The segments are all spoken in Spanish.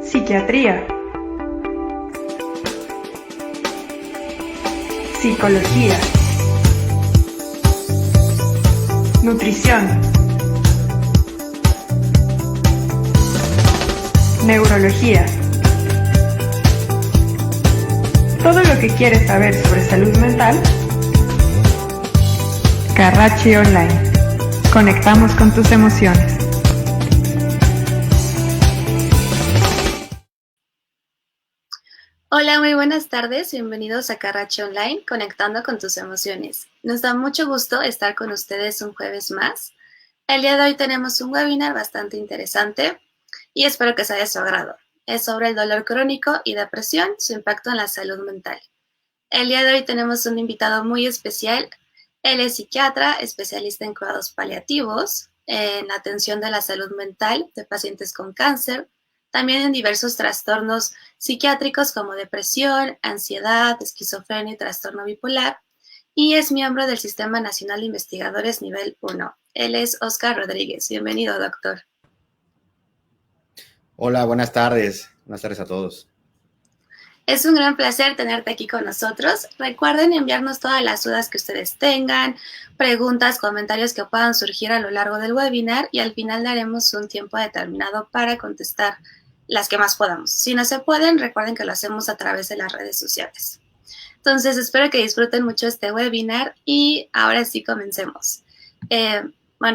Psiquiatría, psicología, nutrición, neurología. Todo lo que quieres saber sobre salud mental, Carracci Online. Conectamos con tus emociones. Hola, muy buenas tardes. Bienvenidos a Carracci Online, conectando con tus emociones. Nos da mucho gusto estar con ustedes un jueves más. El día de hoy tenemos un webinar bastante interesante y espero que sea de su agrado. Es sobre el dolor crónico y depresión, su impacto en la salud mental. El día de hoy tenemos un invitado muy especial. Él es psiquiatra, especialista en cuidados paliativos, en la atención de la salud mental de pacientes con cáncer, también en diversos trastornos psiquiátricos como depresión, ansiedad, esquizofrenia y trastorno bipolar, y es miembro del Sistema Nacional de Investigadores Nivel 1. Él es Óscar Rodríguez. Bienvenido, doctor. Hola, buenas tardes. Buenas tardes a todos. Es un gran placer tenerte aquí con nosotros. Recuerden enviarnos todas las dudas que ustedes tengan, preguntas, comentarios que puedan surgir a lo largo del webinar y al final daremos un tiempo determinado para contestar las que más podamos. Si no se pueden, recuerden que lo hacemos a través de las redes sociales. Entonces, espero que disfruten mucho este webinar y ahora sí comencemos.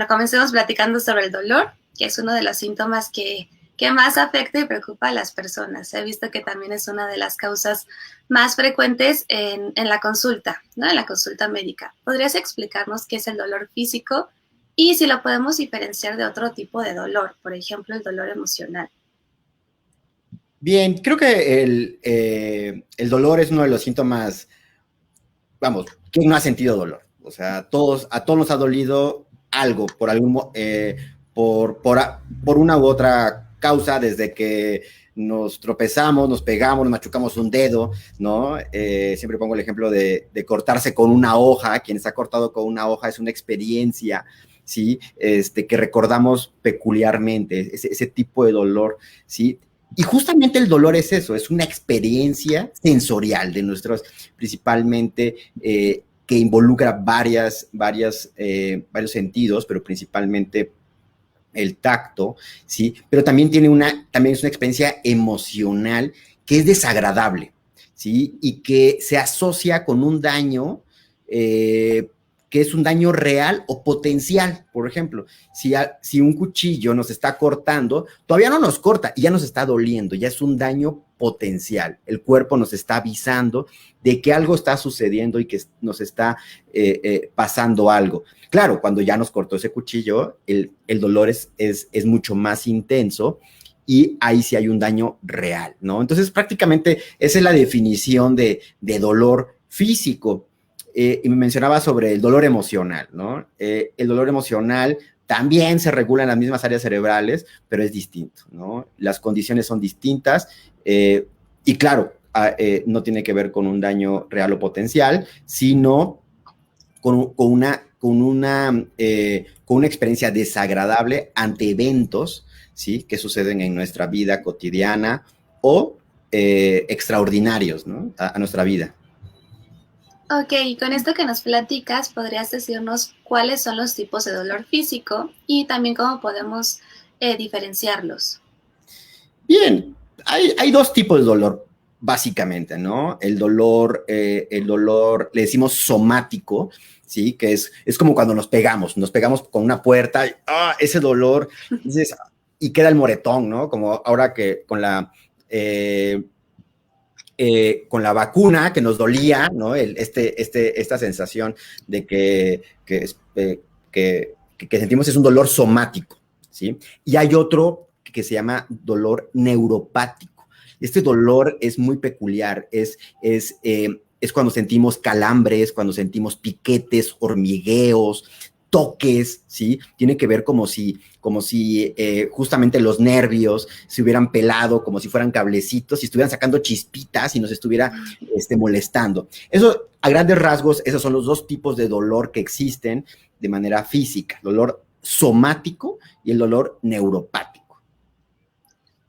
Comencemos platicando sobre el dolor, que es uno de los síntomas que más afecta y preocupa a las personas. He visto que también es una de las causas más frecuentes en la consulta, ¿no? En la consulta médica. ¿Podrías explicarnos qué es el dolor físico y si lo podemos diferenciar de otro tipo de dolor, por ejemplo, el dolor emocional? Bien, creo que el dolor es uno de los síntomas, vamos, ¿quién no ha sentido dolor? O sea, a todos nos ha dolido algo por una u otra causa, desde que nos tropezamos, nos pegamos, nos machucamos un dedo, ¿no? Siempre pongo el ejemplo de cortarse con una hoja. Quien está cortado con una hoja es una experiencia, ¿sí? Que recordamos peculiarmente, ese tipo de dolor, ¿sí? Y justamente el dolor es eso, es una experiencia sensorial de nuestros, principalmente, que involucra varios sentidos, pero principalmente el tacto, ¿sí? Pero también también es una experiencia emocional que es desagradable, ¿sí? Y que se asocia con un daño, que es un daño real o potencial. Por ejemplo, si un cuchillo nos está cortando, todavía no nos corta y ya nos está doliendo, ya es un daño potencial. El cuerpo nos está avisando de que algo está sucediendo y que nos está pasando algo. Claro, cuando ya nos cortó ese cuchillo, el dolor es mucho más intenso y ahí sí hay un daño real, ¿no? Entonces, prácticamente esa es la definición de dolor físico. Y me mencionaba sobre el dolor emocional, ¿no? El dolor emocional también se regula en las mismas áreas cerebrales, pero es distinto, ¿no? Las condiciones son distintas y claro, no tiene que ver con un daño real o potencial, sino con una experiencia desagradable ante eventos, ¿sí? Que suceden en nuestra vida cotidiana o extraordinarios, ¿no? A nuestra vida. Ok, y con esto que nos platicas, ¿podrías decirnos cuáles son los tipos de dolor físico y también cómo podemos diferenciarlos? Bien, hay dos tipos de dolor, básicamente, ¿no? El dolor, le decimos somático, ¿sí? Que es como cuando nos pegamos con una puerta, y, ese dolor, dices, y queda el moretón, ¿no? Como ahora que con la vacuna que nos dolía, ¿no? Esta sensación de que sentimos es un dolor somático, ¿sí? Y hay otro que se llama dolor neuropático. Este dolor es muy peculiar, es cuando sentimos calambres, cuando sentimos piquetes, hormigueos, toques, ¿sí? Tiene que ver como si justamente los nervios se hubieran pelado, como si fueran cablecitos, y estuvieran sacando chispitas y nos estuviera molestando. Eso, a grandes rasgos, esos son los dos tipos de dolor que existen de manera física, dolor somático y el dolor neuropático.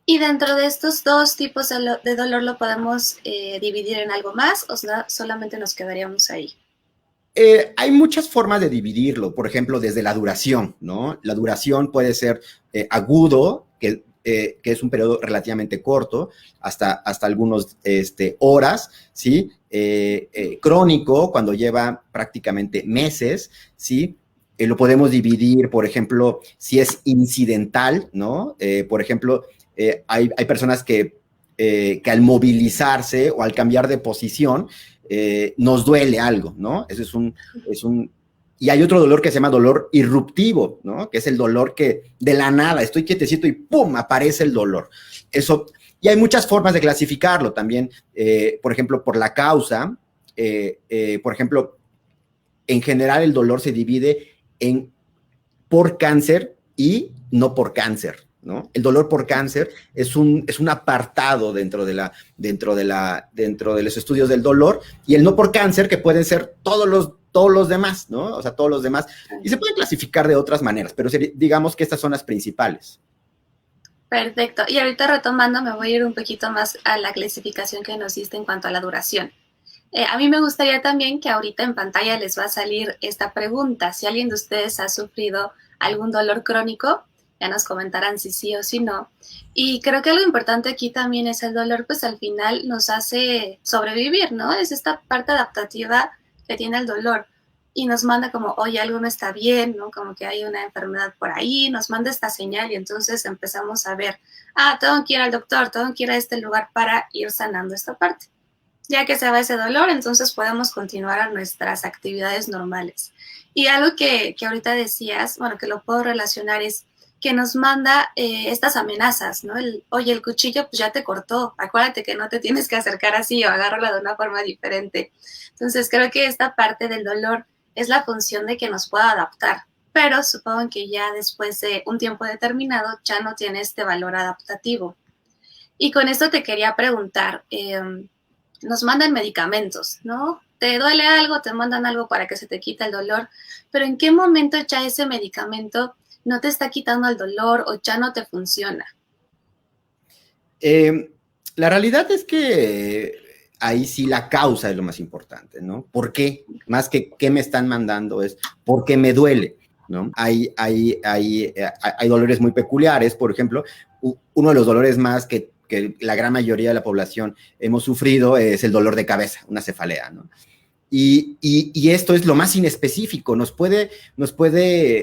Y dentro de estos dos tipos de dolor, ¿lo podemos dividir en algo más o solamente nos quedaríamos ahí? Hay muchas formas de dividirlo, por ejemplo, desde la duración, ¿no? La duración puede ser agudo, que es un periodo relativamente corto, hasta algunos horas, ¿sí? Crónico, cuando lleva prácticamente meses, ¿sí? Lo podemos dividir, por ejemplo, si es incidental, ¿no? Por ejemplo, hay personas que al movilizarse o al cambiar de posición, nos duele algo, ¿no? Ese es un, y hay otro dolor que se llama dolor irruptivo, ¿no? Que es el dolor que de la nada, estoy quietecito y ¡pum! Aparece el dolor. Eso, y hay muchas formas de clasificarlo también, por ejemplo, por la causa, por ejemplo, en general el dolor se divide en por cáncer y no por cáncer, ¿no? El dolor por cáncer es un apartado dentro de los estudios del dolor, y el no por cáncer, que pueden ser todos los demás, ¿no? O sea, todos los demás. Y se pueden clasificar de otras maneras, pero digamos que estas son las principales. Perfecto. Y ahorita retomando, me voy a ir un poquito más a la clasificación que nos diste en cuanto a la duración. A mí me gustaría también que ahorita en pantalla les va a salir esta pregunta. Si alguien de ustedes ha sufrido algún dolor crónico, ya nos comentarán si sí o si no. Y creo que algo importante aquí también es el dolor, pues al final nos hace sobrevivir, ¿no? Es esta parte adaptativa que tiene el dolor y nos manda como, oye, algo no está bien, ¿no? Como que hay una enfermedad por ahí, nos manda esta señal y entonces empezamos a ver, tengo que ir al doctor, tengo que ir a este lugar para ir sanando esta parte. Ya que se va ese dolor, entonces podemos continuar a nuestras actividades normales. Y algo que ahorita decías, bueno, que lo puedo relacionar es que nos manda estas amenazas, ¿no? Oye, el cuchillo pues ya te cortó, acuérdate que no te tienes que acercar así o agárrala de una forma diferente. Entonces creo que esta parte del dolor es la función de que nos pueda adaptar, pero supongo que ya después de un tiempo determinado ya no tiene este valor adaptativo. Y con esto te quería preguntar, nos mandan medicamentos, ¿no? Te duele algo, te mandan algo para que se te quite el dolor, pero ¿en qué momento ya ese medicamento no te está quitando el dolor o ya no te funciona? La realidad es que ahí sí la causa es lo más importante, ¿no? ¿Por qué? Más que qué me están mandando es por qué me duele, ¿no? Hay dolores muy peculiares, por ejemplo, uno de los dolores más que la gran mayoría de la población hemos sufrido es el dolor de cabeza, una cefalea, ¿no? Y esto es lo más inespecífico, nos puede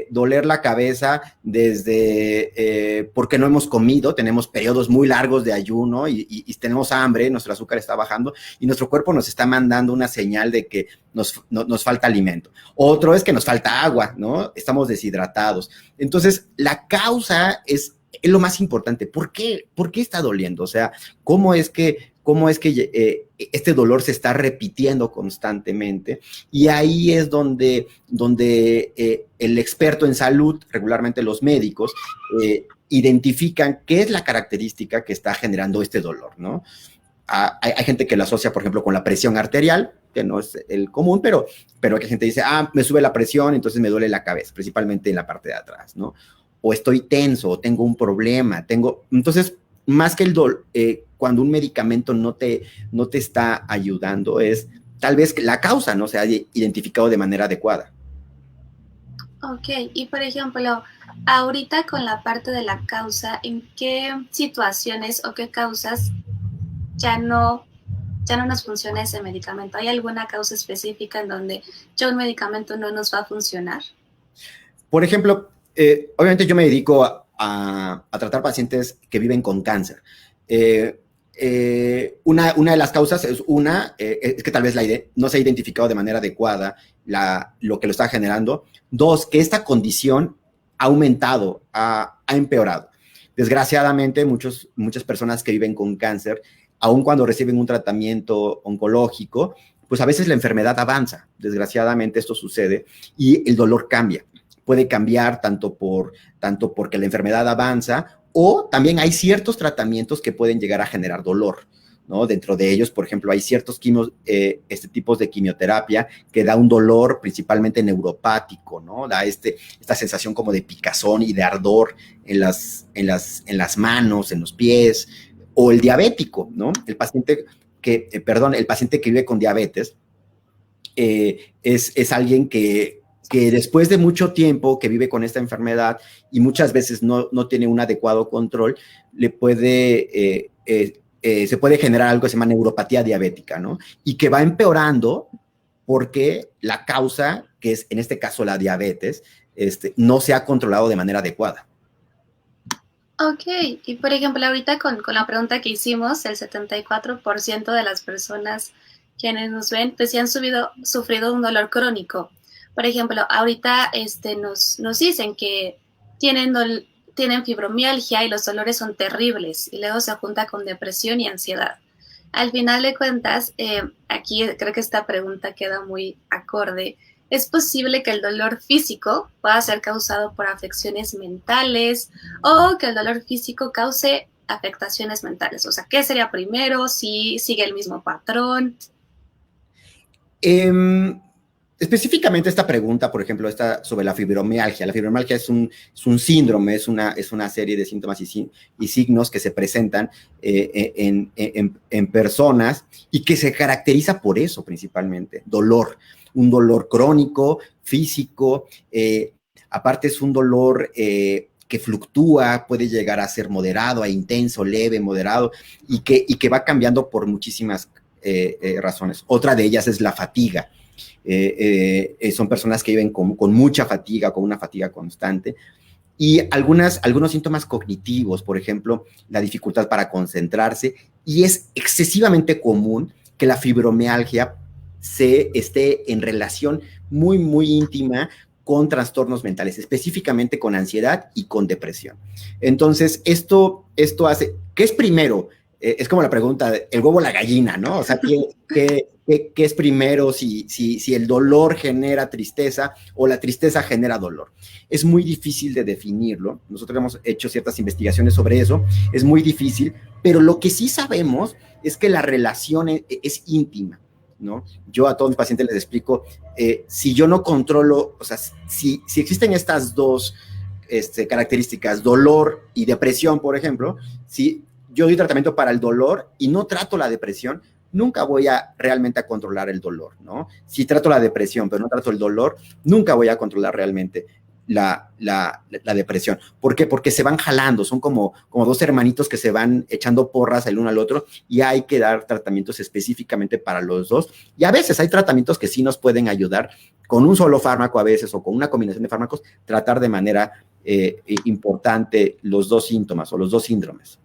doler la cabeza desde porque no hemos comido, tenemos periodos muy largos de ayuno y tenemos hambre, nuestro azúcar está bajando y nuestro cuerpo nos está mandando una señal de que nos falta alimento. Otro es que nos falta agua, ¿no? Estamos deshidratados. Entonces, la causa es lo más importante. ¿Por qué está doliendo? O sea, ¿cómo es que este dolor se está repitiendo constantemente? Y ahí es donde el experto en salud, regularmente los médicos, identifican qué es la característica que está generando este dolor, ¿no? Hay gente que lo asocia, por ejemplo, con la presión arterial, que no es el común, pero hay gente que dice, me sube la presión, entonces me duele la cabeza, principalmente en la parte de atrás, ¿no? O estoy tenso, o tengo un problema, entonces, más que el dolor, cuando un medicamento no te está ayudando, es tal vez la causa no se haya identificado de manera adecuada. Ok, y por ejemplo, ahorita con la parte de la causa, ¿en qué situaciones o qué causas ya no nos funciona ese medicamento? ¿Hay alguna causa específica en donde ya un medicamento no nos va a funcionar? Por ejemplo, obviamente yo me dedico a tratar pacientes que viven con cáncer. Una de las causas es que tal vez no se ha identificado de manera adecuada lo que lo está generando. Dos, que esta condición ha aumentado, ha empeorado. Desgraciadamente, muchas personas que viven con cáncer, aun cuando reciben un tratamiento oncológico, pues a veces la enfermedad avanza. Desgraciadamente esto sucede y el dolor cambia. Puede cambiar tanto porque la enfermedad avanza, o también hay ciertos tratamientos que pueden llegar a generar dolor, ¿no? Dentro de ellos, por ejemplo, hay ciertos tipos de quimioterapia que da un dolor principalmente neuropático, ¿no? Da esta sensación como de picazón y de ardor en las manos, en los pies, o el diabético, ¿no? El paciente que vive con diabetes es alguien que después de mucho tiempo que vive con esta enfermedad y muchas veces no tiene un adecuado control, se puede generar algo que se llama neuropatía diabética, ¿no? Y que va empeorando porque la causa, que es en este caso la diabetes, no se ha controlado de manera adecuada. Ok, y por ejemplo, ahorita con la pregunta que hicimos, el 74% de las personas quienes nos ven, pues sí han sufrido un dolor crónico. Por ejemplo, ahorita nos dicen que tienen fibromialgia y los dolores son terribles y luego se junta con depresión y ansiedad. Al final de cuentas, aquí creo que esta pregunta queda muy acorde. ¿Es posible que el dolor físico pueda ser causado por afecciones mentales o que el dolor físico cause afectaciones mentales? O sea, ¿qué sería primero? ¿Si sigue el mismo patrón? Específicamente esta pregunta, por ejemplo, esta sobre la fibromialgia. La fibromialgia es un síndrome, es una serie de síntomas y signos que se presentan en personas y que se caracteriza por eso principalmente, un dolor crónico, físico, aparte es un dolor que fluctúa, puede llegar a ser moderado, a intenso, leve, moderado, y que va cambiando por muchísimas razones. Otra de ellas es la fatiga. Son personas que viven con mucha fatiga, con una fatiga constante, y algunos síntomas cognitivos, por ejemplo, la dificultad para concentrarse, y es excesivamente común que la fibromialgia esté en relación muy, muy íntima con trastornos mentales, específicamente con ansiedad y con depresión. Entonces, esto hace, ¿qué es primero? Es como la pregunta, el huevo o la gallina, ¿no? O sea, ¿qué es primero si el dolor genera tristeza o la tristeza genera dolor? Es muy difícil de definirlo. Nosotros hemos hecho ciertas investigaciones sobre eso. Es muy difícil, pero lo que sí sabemos es que la relación es íntima, ¿no? Yo a todos mis pacientes les explico, si yo no controlo, o sea, si existen estas dos características, dolor y depresión, por ejemplo, si yo doy tratamiento para el dolor y no trato la depresión, nunca voy a realmente a controlar el dolor, ¿no? Si trato la depresión, pero no trato el dolor, nunca voy a controlar realmente la depresión. ¿Por qué? Porque se van jalando, son como dos hermanitos que se van echando porras el uno al otro y hay que dar tratamientos específicamente para los dos. Y a veces hay tratamientos que sí nos pueden ayudar con un solo fármaco a veces o con una combinación de fármacos, tratar de manera importante los dos síntomas o los dos síndromes.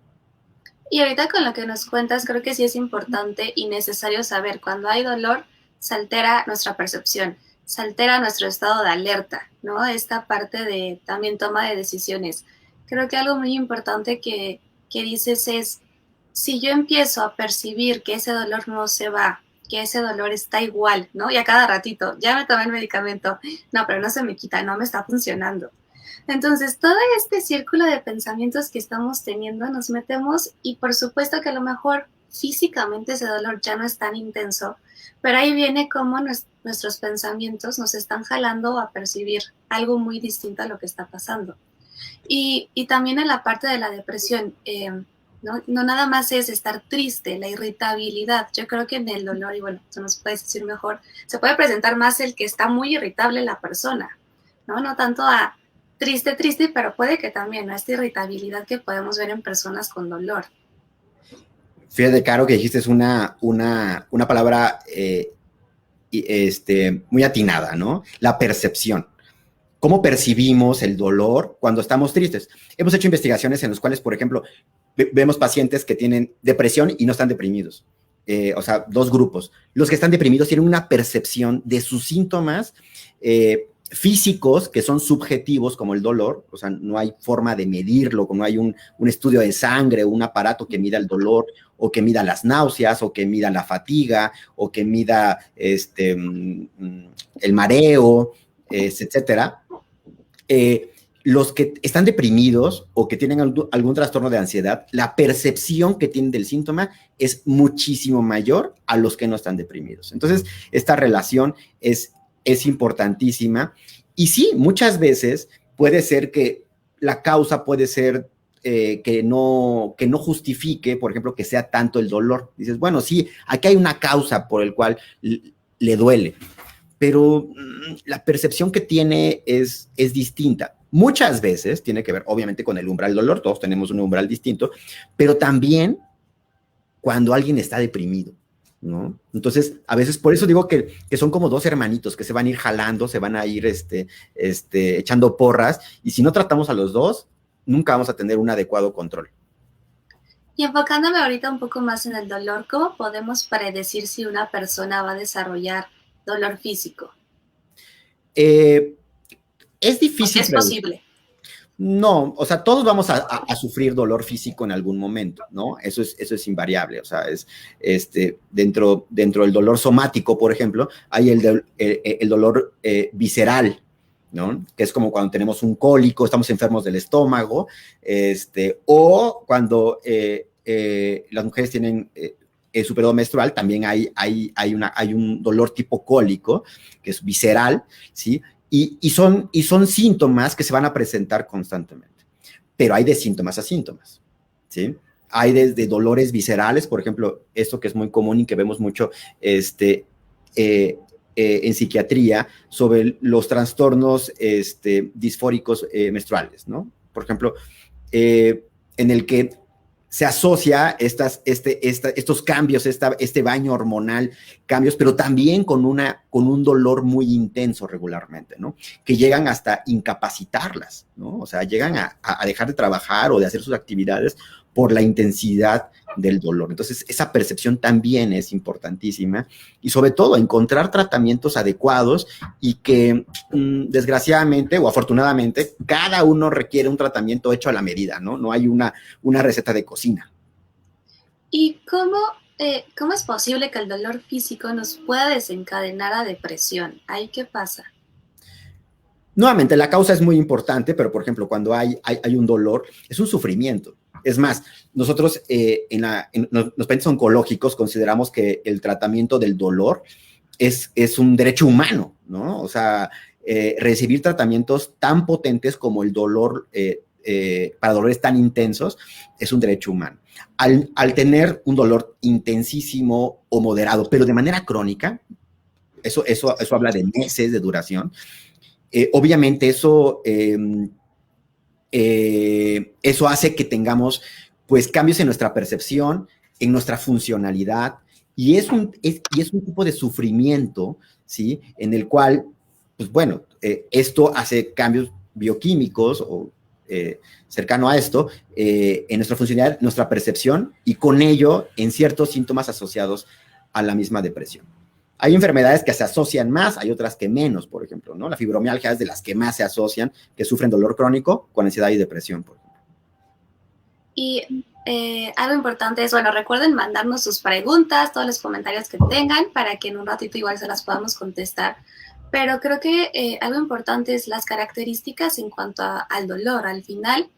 Y ahorita con lo que nos cuentas, creo que sí es importante y necesario saber, cuando hay dolor, se altera nuestra percepción, se altera nuestro estado de alerta, ¿no? Esta parte de también toma de decisiones. Creo que algo muy importante que dices es, si yo empiezo a percibir que ese dolor no se va, que ese dolor está igual, ¿no? Y a cada ratito, ya me tomé el medicamento, no, pero no se me quita, no me está funcionando. Entonces, todo este círculo de pensamientos que estamos teniendo, nos metemos y por supuesto que a lo mejor físicamente ese dolor ya no es tan intenso, pero ahí viene como nuestros pensamientos nos están jalando a percibir algo muy distinto a lo que está pasando. Y también en la parte de la depresión, no nada más es estar triste, la irritabilidad. Yo creo que en el dolor, y bueno, tú nos puedes decir mejor, se puede presentar más el que está muy irritable la persona, ¿no? No tanto a triste, pero puede que también, ¿no? Esta irritabilidad que podemos ver en personas con dolor. Fíjate, Caro, que dijiste es una palabra muy atinada, ¿no? La percepción. ¿Cómo percibimos el dolor cuando estamos tristes? Hemos hecho investigaciones en las cuales, por ejemplo, vemos pacientes que tienen depresión y no están deprimidos. O sea, dos grupos. Los que están deprimidos tienen una percepción de sus síntomas físicos que son subjetivos, como el dolor, o sea, no hay forma de medirlo, no hay un estudio de sangre, un aparato que mida el dolor, o que mida las náuseas, o que mida la fatiga, o que mida el mareo, etcétera. los que están deprimidos o que tienen algún trastorno de ansiedad, la percepción que tienen del síntoma es muchísimo mayor a los que no están deprimidos. Entonces, esta relación es importantísima. Y sí, muchas veces puede ser que la causa puede ser que no justifique, por ejemplo, que sea tanto el dolor. Dices, bueno, sí, aquí hay una causa por el cual le duele, pero la percepción que tiene es distinta. Muchas veces tiene que ver, obviamente, con el umbral del dolor, todos tenemos un umbral distinto, pero también cuando alguien está deprimido, ¿no? Entonces, a veces, por eso digo que son como dos hermanitos que se van a ir jalando, se van a ir echando porras, y si no tratamos a los dos, nunca vamos a tener un adecuado control. Y enfocándome ahorita un poco más en el dolor, ¿cómo podemos predecir si una persona va a desarrollar dolor físico? Es difícil. Es posible. No, o sea, todos vamos a sufrir dolor físico en algún momento, ¿no? Eso es invariable, o sea, es dentro del dolor somático, por ejemplo, hay el dolor visceral, ¿no? Que es como cuando tenemos un cólico, estamos enfermos del estómago, o cuando las mujeres tienen su periodo menstrual, también hay un dolor tipo cólico, que es visceral, ¿sí? Y son síntomas que se van a presentar constantemente, pero hay de síntomas a síntomas, ¿sí? Hay desde dolores viscerales, por ejemplo, esto que es muy común y que vemos mucho en psiquiatría, sobre los trastornos disfóricos menstruales, ¿no? Por ejemplo, en el que se asocia estos cambios, este baño hormonal, cambios, pero también con un dolor muy intenso regularmente, ¿no? Que llegan hasta incapacitarlas, ¿no? O sea, llegan a dejar de trabajar o de hacer sus actividades por la intensidad del dolor. Entonces, esa percepción también es importantísima y sobre todo encontrar tratamientos adecuados y que desgraciadamente o afortunadamente cada uno requiere un tratamiento hecho a la medida, ¿no? No hay una receta de cocina. ¿Y cómo es posible que el dolor físico nos pueda desencadenar a depresión? ¿Ahí qué pasa? Nuevamente, la causa es muy importante, pero por ejemplo, cuando hay un dolor, es un sufrimiento. Es más, nosotros en los pacientes oncológicos consideramos que el tratamiento del dolor es un derecho humano, ¿no? O sea, recibir tratamientos tan potentes como el dolor, para dolores tan intensos, es un derecho humano. Al tener un dolor intensísimo o moderado, pero de manera crónica, eso habla de meses de duración, obviamente eso hace que tengamos pues cambios en nuestra percepción, en nuestra funcionalidad, y es un tipo de sufrimiento, ¿sí? En el cual, pues bueno, esto hace cambios bioquímicos o cercano a esto, en nuestra funcionalidad, nuestra percepción, y con ello en ciertos síntomas asociados a la misma depresión. Hay enfermedades que se asocian más, hay otras que menos, por ejemplo, ¿no? La fibromialgia es de las que más se asocian, que sufren dolor crónico con ansiedad y depresión, por ejemplo. Y algo importante es, bueno, recuerden mandarnos sus preguntas, todos los comentarios que tengan, para que en un ratito igual se las podamos contestar. Pero creo que algo importante es las características en cuanto al dolor. Al final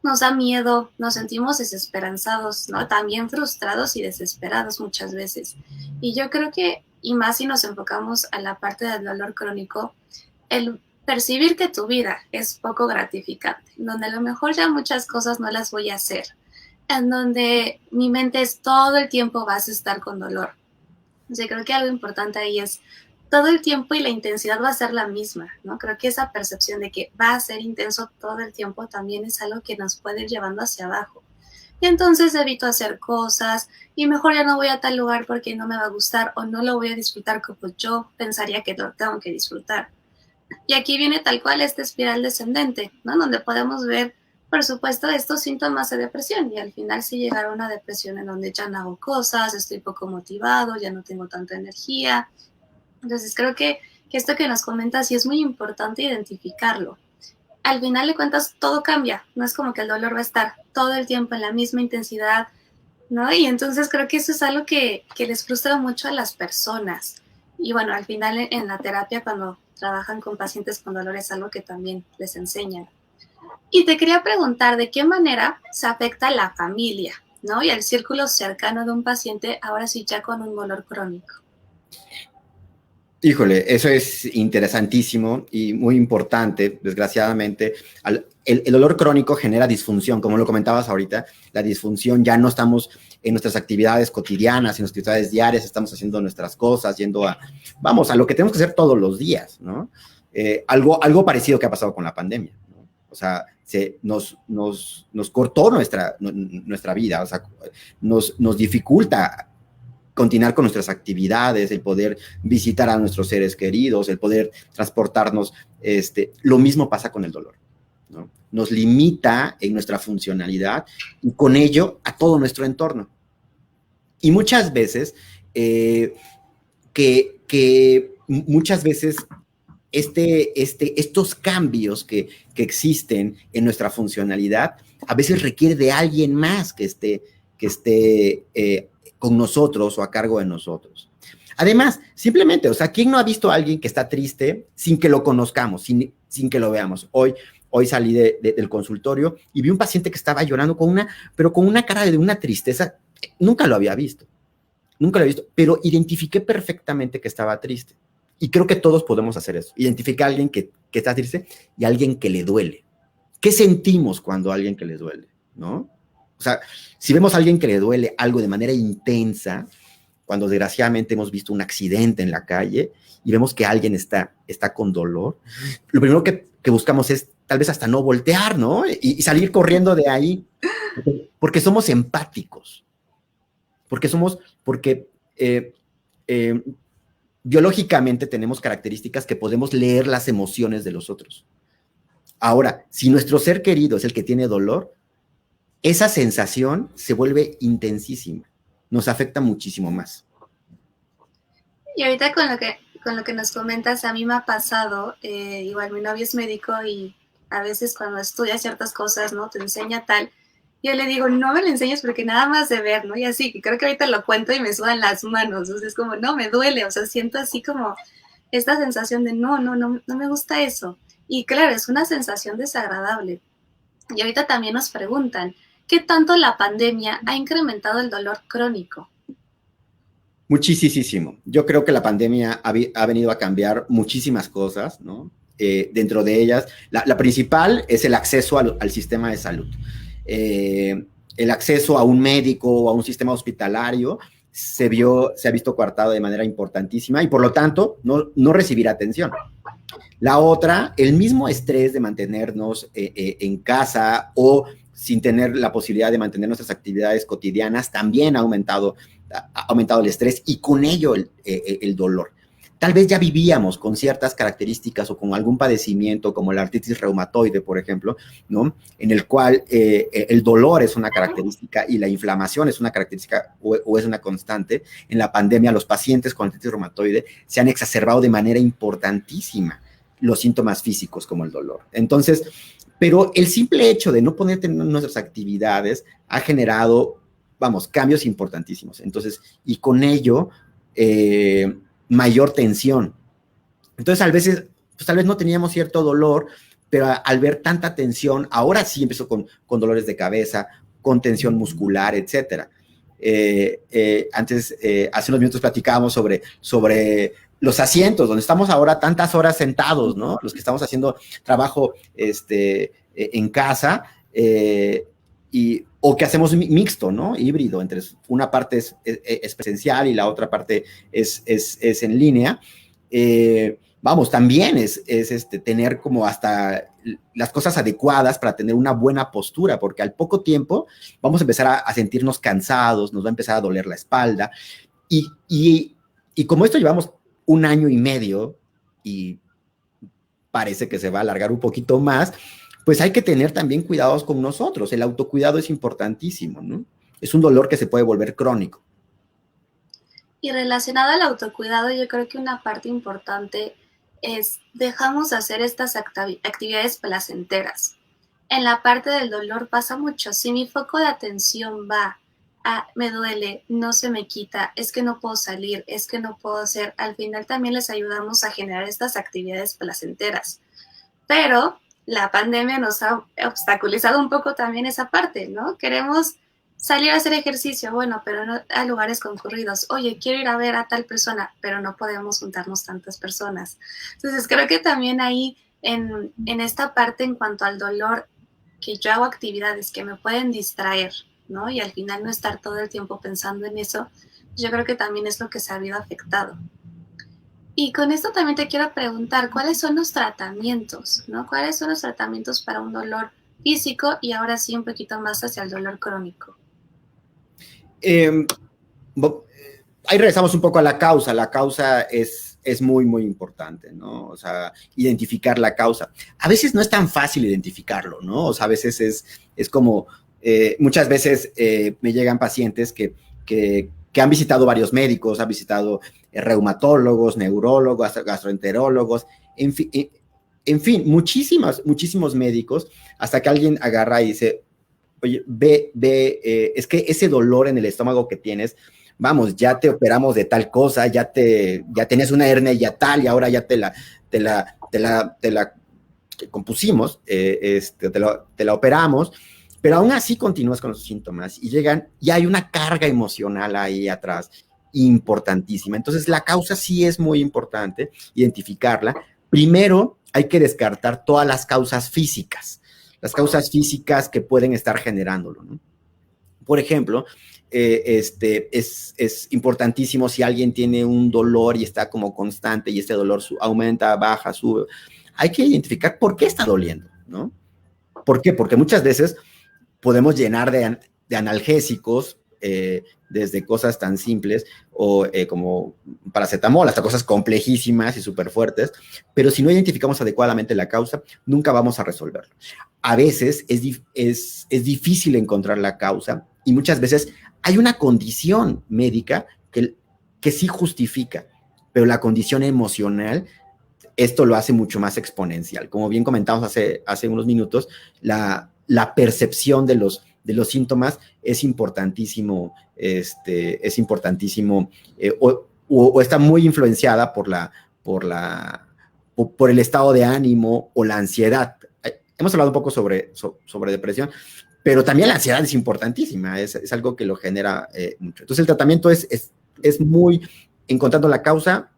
nos da miedo, nos sentimos desesperanzados, ¿no? También frustrados y desesperados muchas veces. Y yo creo que, y más si nos enfocamos a la parte del dolor crónico, el percibir que tu vida es poco gratificante, donde a lo mejor ya muchas cosas no las voy a hacer, en donde mi mente es todo el tiempo vas a estar con dolor. O sea, creo que algo importante ahí es todo el tiempo y la intensidad va a ser la misma, ¿no? Creo que esa percepción de que va a ser intenso todo el tiempo también es algo que nos puede ir llevando hacia abajo. Y entonces evito hacer cosas y mejor ya no voy a tal lugar porque no me va a gustar o no lo voy a disfrutar como yo pensaría que lo tengo que disfrutar. Y aquí viene tal cual esta espiral descendente, ¿no? Donde podemos ver, por supuesto, estos síntomas de depresión y al final sí llegar a una depresión en donde ya no hago cosas, estoy poco motivado, ya no tengo tanta energía. Entonces creo que esto que nos comentas sí es muy importante identificarlo. Al final de cuentas todo cambia, no es como que el dolor va a estar todo el tiempo en la misma intensidad, ¿no? Y entonces creo que eso es algo que les frustra mucho a las personas. Y bueno, al final en la terapia cuando trabajan con pacientes con dolor es algo que también les enseñan. Y te quería preguntar de qué manera se afecta la familia, ¿no? Y el círculo cercano de un paciente, ahora sí ya con un dolor crónico. Híjole, eso es interesantísimo y muy importante, desgraciadamente. El dolor crónico genera disfunción, como lo comentabas ahorita, la disfunción, ya no estamos en nuestras actividades cotidianas, en nuestras actividades diarias, estamos haciendo nuestras cosas, yendo vamos, a lo que tenemos que hacer todos los días, ¿no? Algo parecido que ha pasado con la pandemia, ¿no? O sea, nos cortó nuestra vida, o sea, nos dificulta continuar con nuestras actividades, el poder visitar a nuestros seres queridos, el poder transportarnos. Lo mismo pasa con el dolor, ¿no? Nos limita en nuestra funcionalidad y con ello a todo nuestro entorno. Y muchas veces, muchas veces estos cambios que existen en nuestra funcionalidad, a veces requiere de alguien más que esté con nosotros o a cargo de nosotros. Además, simplemente, o sea, ¿quién no ha visto a alguien que está triste sin que lo conozcamos, sin que lo veamos? Hoy salí del consultorio y vi un paciente que estaba llorando pero con una cara de una tristeza. Nunca lo había visto, pero identifiqué perfectamente que estaba triste. Y creo que todos podemos hacer eso, identificar a alguien que está triste y a alguien que le duele. ¿Qué sentimos cuando a alguien que le duele, no? O sea, si vemos a alguien que le duele algo de manera intensa, cuando desgraciadamente hemos visto un accidente en la calle y vemos que alguien está con dolor, lo primero que buscamos es tal vez hasta no voltear, ¿no? Y salir corriendo de ahí, porque somos empáticos, porque biológicamente tenemos características que podemos leer las emociones de los otros. Ahora, si nuestro ser querido es el que tiene dolor, esa sensación se vuelve intensísima, nos afecta muchísimo más. Y ahorita con lo que nos comentas, a mí me ha pasado, igual mi novio es médico y a veces cuando estudia ciertas cosas, ¿no? Te enseña tal, yo le digo, no me lo enseñes porque nada más de ver, ¿no? Y así, que creo que ahorita lo cuento y me sudan las manos, o sea, es como, no, me duele, o sea, siento así como esta sensación de no me gusta eso. Y claro, es una sensación desagradable. Y ahorita también nos preguntan, ¿qué tanto la pandemia ha incrementado el dolor crónico? Muchísimo. Yo creo que la pandemia ha venido a cambiar muchísimas cosas, ¿no? Dentro de ellas, la principal es el acceso al sistema de salud. El acceso a un médico o a un sistema hospitalario se ha visto coartado de manera importantísima y por lo tanto no recibir atención. La otra, el mismo estrés de mantenernos en casa o sin tener la posibilidad de mantener nuestras actividades cotidianas, también ha aumentado el estrés y con ello el dolor. Tal vez ya vivíamos con ciertas características o con algún padecimiento como la artritis reumatoide, por ejemplo, ¿no? En el cual el dolor es una característica y la inflamación es una característica o es una constante. En la pandemia, los pacientes con artritis reumatoide se han exacerbado de manera importantísima los síntomas físicos como el dolor. Entonces, pero el simple hecho de no ponerte en nuestras actividades ha generado, vamos, cambios importantísimos. Entonces, y con ello, mayor tensión. Entonces, tal vez no teníamos cierto dolor, pero al ver tanta tensión, ahora sí empezó con dolores de cabeza, con tensión muscular, etcétera. Hace unos minutos platicábamos sobre los asientos, donde estamos ahora tantas horas sentados, ¿no? Los que estamos haciendo trabajo en casa, o que hacemos mixto, ¿no? Híbrido, entre una parte es presencial y la otra parte es en línea. Vamos, también es tener como hasta las cosas adecuadas para tener una buena postura, porque al poco tiempo vamos a empezar a sentirnos cansados, nos va a empezar a doler la espalda, y como esto llevamos 1 año y medio, y parece que se va a alargar un poquito más, pues hay que tener también cuidados con nosotros. El autocuidado es importantísimo, ¿no? Es un dolor que se puede volver crónico. Y relacionado al autocuidado, yo creo que una parte importante es dejamos de hacer estas actividades placenteras. En la parte del dolor pasa mucho. Si mi foco de atención va a me duele, no se me quita, es que no puedo salir, es que no puedo hacer, al final también les ayudamos a generar estas actividades placenteras. Pero la pandemia nos ha obstaculizado un poco también esa parte, ¿no? Queremos salir a hacer ejercicio, bueno, pero no a lugares concurridos. Oye, quiero ir a ver a tal persona, pero no podemos juntarnos tantas personas. Entonces, creo que también ahí, en esta parte en cuanto al dolor, que yo hago actividades que me pueden distraer, ¿no? Y al final no estar todo el tiempo pensando en eso, yo creo que también es lo que se ha habido afectado. Y con esto también te quiero preguntar, ¿cuáles son los tratamientos, ¿no? ¿Cuáles son los tratamientos para un dolor físico y ahora sí un poquito más hacia el dolor crónico? Eh, ahí regresamos un poco a la causa. La causa es muy, muy importante, ¿no? O sea, identificar la causa. A veces no es tan fácil identificarlo, ¿no? O sea, a veces es como, muchas veces me llegan pacientes que han visitado varios médicos, han visitado reumatólogos, neurólogos, gastroenterólogos, en fin, muchísimos médicos, hasta que alguien agarra y dice, oye, es que ese dolor en el estómago que tienes, vamos, ya te operamos de tal cosa, ya tenías una hernia ya tal, y ahora ya te la compusimos, te la operamos, pero aún así continúas con los síntomas y llegan, y hay una carga emocional ahí atrás importantísima. Entonces, la causa sí es muy importante identificarla. Primero, hay que descartar todas las causas físicas que pueden estar generándolo, ¿no? Por ejemplo, es importantísimo si alguien tiene un dolor y está como constante y este dolor aumenta, baja, sube. Hay que identificar por qué está doliendo, ¿no? ¿Por qué? Porque muchas veces podemos llenar de analgésicos, desde cosas tan simples como paracetamol hasta cosas complejísimas y súper fuertes, pero si no identificamos adecuadamente la causa, nunca vamos a resolverlo. A veces es difícil encontrar la causa y muchas veces hay una condición médica que sí justifica, pero la condición emocional, esto lo hace mucho más exponencial. Como bien comentamos hace unos minutos, la percepción de los síntomas es importantísimo, o está muy influenciada por el estado de ánimo o la ansiedad. Hemos hablado un poco sobre depresión, pero también la ansiedad es importantísima, es algo que lo genera mucho. Entonces el tratamiento es muy, encontrando la causa,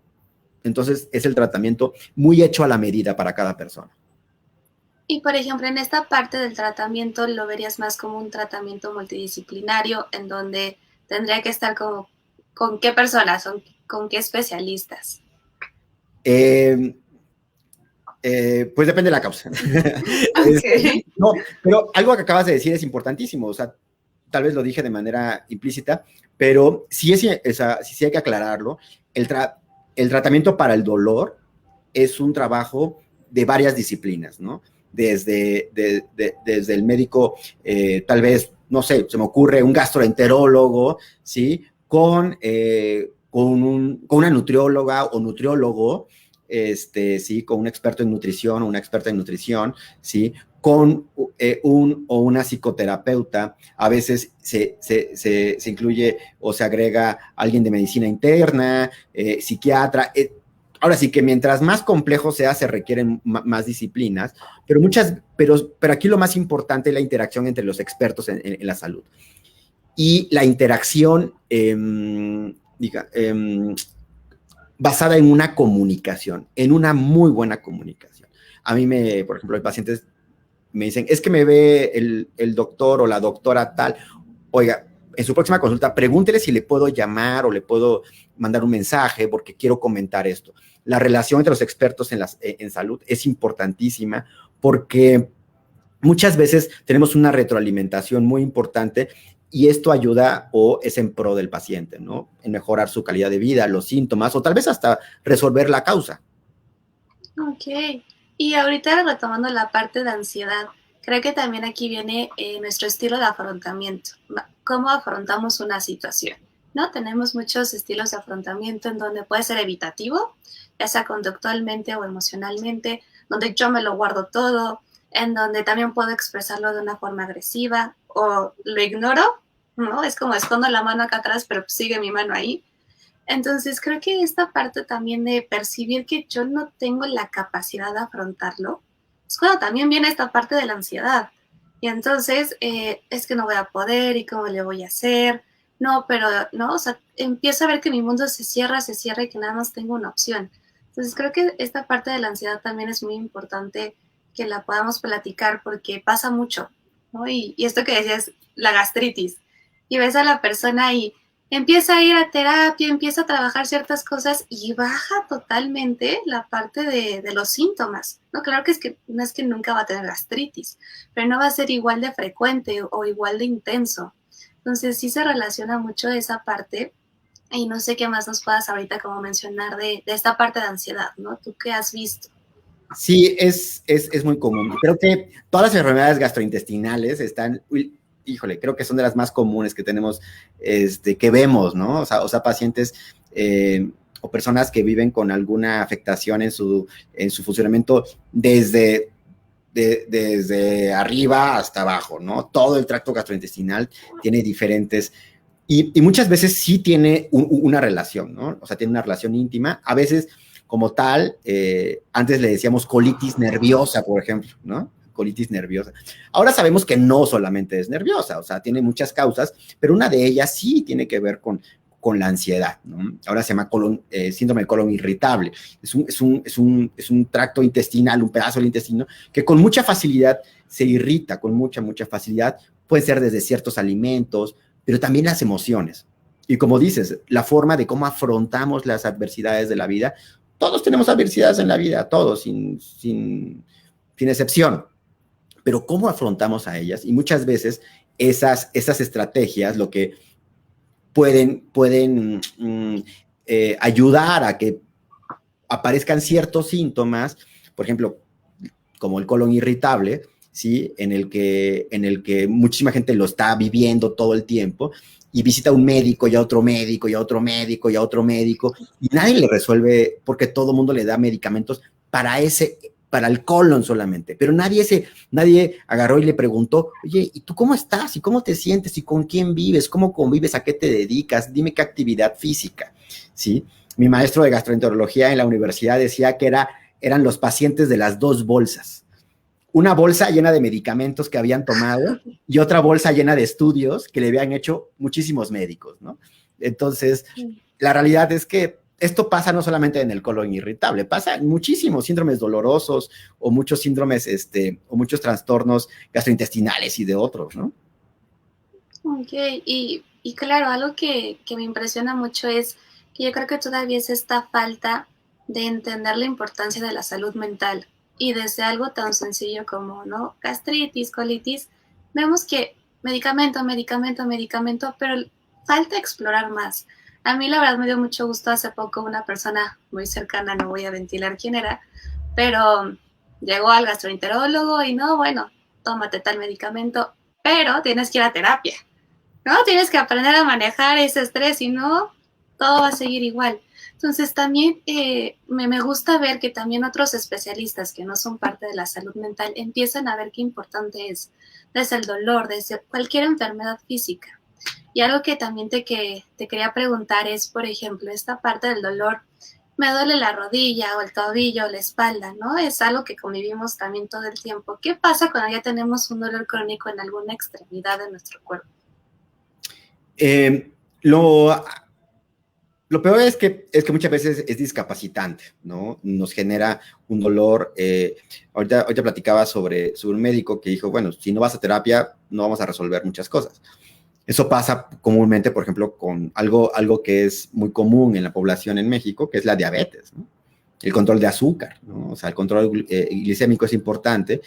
entonces es el tratamiento muy hecho a la medida para cada persona. Y por ejemplo, en esta parte del tratamiento, ¿lo verías más como un tratamiento multidisciplinario en donde tendría que estar como con qué personas, con qué especialistas? Pues depende de la causa. Okay. No, pero algo que acabas de decir es importantísimo, o sea, tal vez lo dije de manera implícita, pero sí hay que aclararlo. El tratamiento para el dolor es un trabajo de varias disciplinas, ¿no? Desde el médico, tal vez, no sé, se me ocurre un gastroenterólogo, ¿sí? Con una nutrióloga o nutriólogo, sí, con un experto en nutrición o una experta en nutrición, sí, con un o una psicoterapeuta. A veces se incluye o se agrega alguien de medicina interna, psiquiatra. Ahora sí que mientras más complejo sea, se requieren más disciplinas, pero aquí lo más importante es la interacción entre los expertos en la salud. Y la interacción, basada en una comunicación, en una muy buena comunicación. A mí por ejemplo, hay pacientes me dicen, es que me ve el doctor o la doctora tal, oiga, en su próxima consulta, pregúntele si le puedo llamar o le puedo mandar un mensaje porque quiero comentar esto. La relación entre los expertos en salud es importantísima porque muchas veces tenemos una retroalimentación muy importante y esto ayuda o es en pro del paciente, ¿no? En mejorar su calidad de vida, los síntomas o tal vez hasta resolver la causa. Ok. Y ahorita retomando la parte de ansiedad, creo que también aquí viene nuestro estilo de afrontamiento. ¿Cómo afrontamos una situación? ¿No? Tenemos muchos estilos de afrontamiento en donde puede ser evitativo, ya sea conductualmente o emocionalmente, donde yo me lo guardo todo, en donde también puedo expresarlo de una forma agresiva o lo ignoro, ¿no? Es como escondo la mano acá atrás, pero sigue mi mano ahí. Entonces creo que esta parte también de percibir que yo no tengo la capacidad de afrontarlo, es cuando también viene esta parte de la ansiedad. Y entonces es que no voy a poder y cómo le voy a hacer. No, pero no, o sea, empiezo a ver que mi mundo se cierra y que nada más tengo una opción. Entonces creo que esta parte de la ansiedad también es muy importante que la podamos platicar porque pasa mucho, ¿no? Y esto que decías, la gastritis, y ves a la persona y empieza a ir a terapia, empieza a trabajar ciertas cosas y baja totalmente la parte de los síntomas, ¿no? Claro que no es que nunca va a tener gastritis, pero no va a ser igual de frecuente o igual de intenso. Entonces sí se relaciona mucho esa parte y no sé qué más nos puedas ahorita como mencionar de esta parte de ansiedad, ¿no? ¿Tú qué has visto? Sí, es muy común. Creo que todas las enfermedades gastrointestinales están, híjole, creo que son de las más comunes que tenemos, que vemos, ¿no? O sea pacientes o personas que viven con alguna afectación en su funcionamiento desde arriba hasta abajo, ¿no? Todo el tracto gastrointestinal tiene diferentes, y muchas veces sí tiene una relación, ¿no? O sea, tiene una relación íntima. A veces, como tal, antes le decíamos colitis nerviosa, por ejemplo, ¿no? Colitis nerviosa. Ahora sabemos que no solamente es nerviosa, o sea, tiene muchas causas, pero una de ellas sí tiene que ver con la ansiedad, ¿no? Ahora se llama síndrome del colon irritable. Es un tracto intestinal, un pedazo del intestino, que con mucha facilidad se irrita, con mucha facilidad. Puede ser desde ciertos alimentos, pero también las emociones. Y como dices, la forma de cómo afrontamos las adversidades de la vida. Todos tenemos adversidades en la vida, todos, sin excepción. Pero cómo afrontamos a ellas, y muchas veces esas estrategias lo que pueden ayudar a que aparezcan ciertos síntomas, por ejemplo, como el colon irritable, ¿sí? En el que muchísima gente lo está viviendo todo el tiempo y visita a un médico y a otro médico y a otro médico y a otro médico y nadie le resuelve porque todo el mundo le da medicamentos para el colon solamente, pero nadie agarró y le preguntó, oye, ¿y tú cómo estás? ¿Y cómo te sientes? ¿Y con quién vives? ¿Cómo convives? ¿A qué te dedicas? Dime qué actividad física, ¿sí? Mi maestro de gastroenterología en la universidad decía que eran los pacientes de las dos bolsas. Una bolsa llena de medicamentos que habían tomado y otra bolsa llena de estudios que le habían hecho muchísimos médicos, ¿no? Entonces, la realidad es que esto pasa no solamente en el colon irritable, pasa en muchísimos síndromes dolorosos o muchos síndromes, o muchos trastornos gastrointestinales y de otros, ¿no? Ok, y claro, algo que me impresiona mucho es que yo creo que todavía es esta falta de entender la importancia de la salud mental y desde algo tan sencillo como, ¿no? Gastritis, colitis, vemos que medicamento, pero falta explorar más. A mí la verdad me dio mucho gusto hace poco una persona muy cercana, no voy a ventilar quién era, pero llegó al gastroenterólogo y no, bueno, tómate tal medicamento, pero tienes que ir a terapia, ¿no? Tienes que aprender a manejar ese estrés, si no, todo va a seguir igual. Entonces también me gusta ver que también otros especialistas que no son parte de la salud mental empiezan a ver qué importante es desde el dolor, desde cualquier enfermedad física. Y algo que también te quería preguntar es, por ejemplo, esta parte del dolor, me duele la rodilla o el tobillo o la espalda, ¿no? Es algo que convivimos también todo el tiempo. ¿Qué pasa cuando ya tenemos un dolor crónico en alguna extremidad de nuestro cuerpo? Lo peor es que muchas veces es discapacitante, ¿no? Nos genera un dolor. Ahorita platicaba sobre un médico que dijo, bueno, si no vas a terapia, no vamos a resolver muchas cosas. Eso pasa comúnmente, por ejemplo, con algo que es muy común en la población en México, que es la diabetes, ¿no? El control de azúcar, ¿no? O sea, el control glicémico es importante.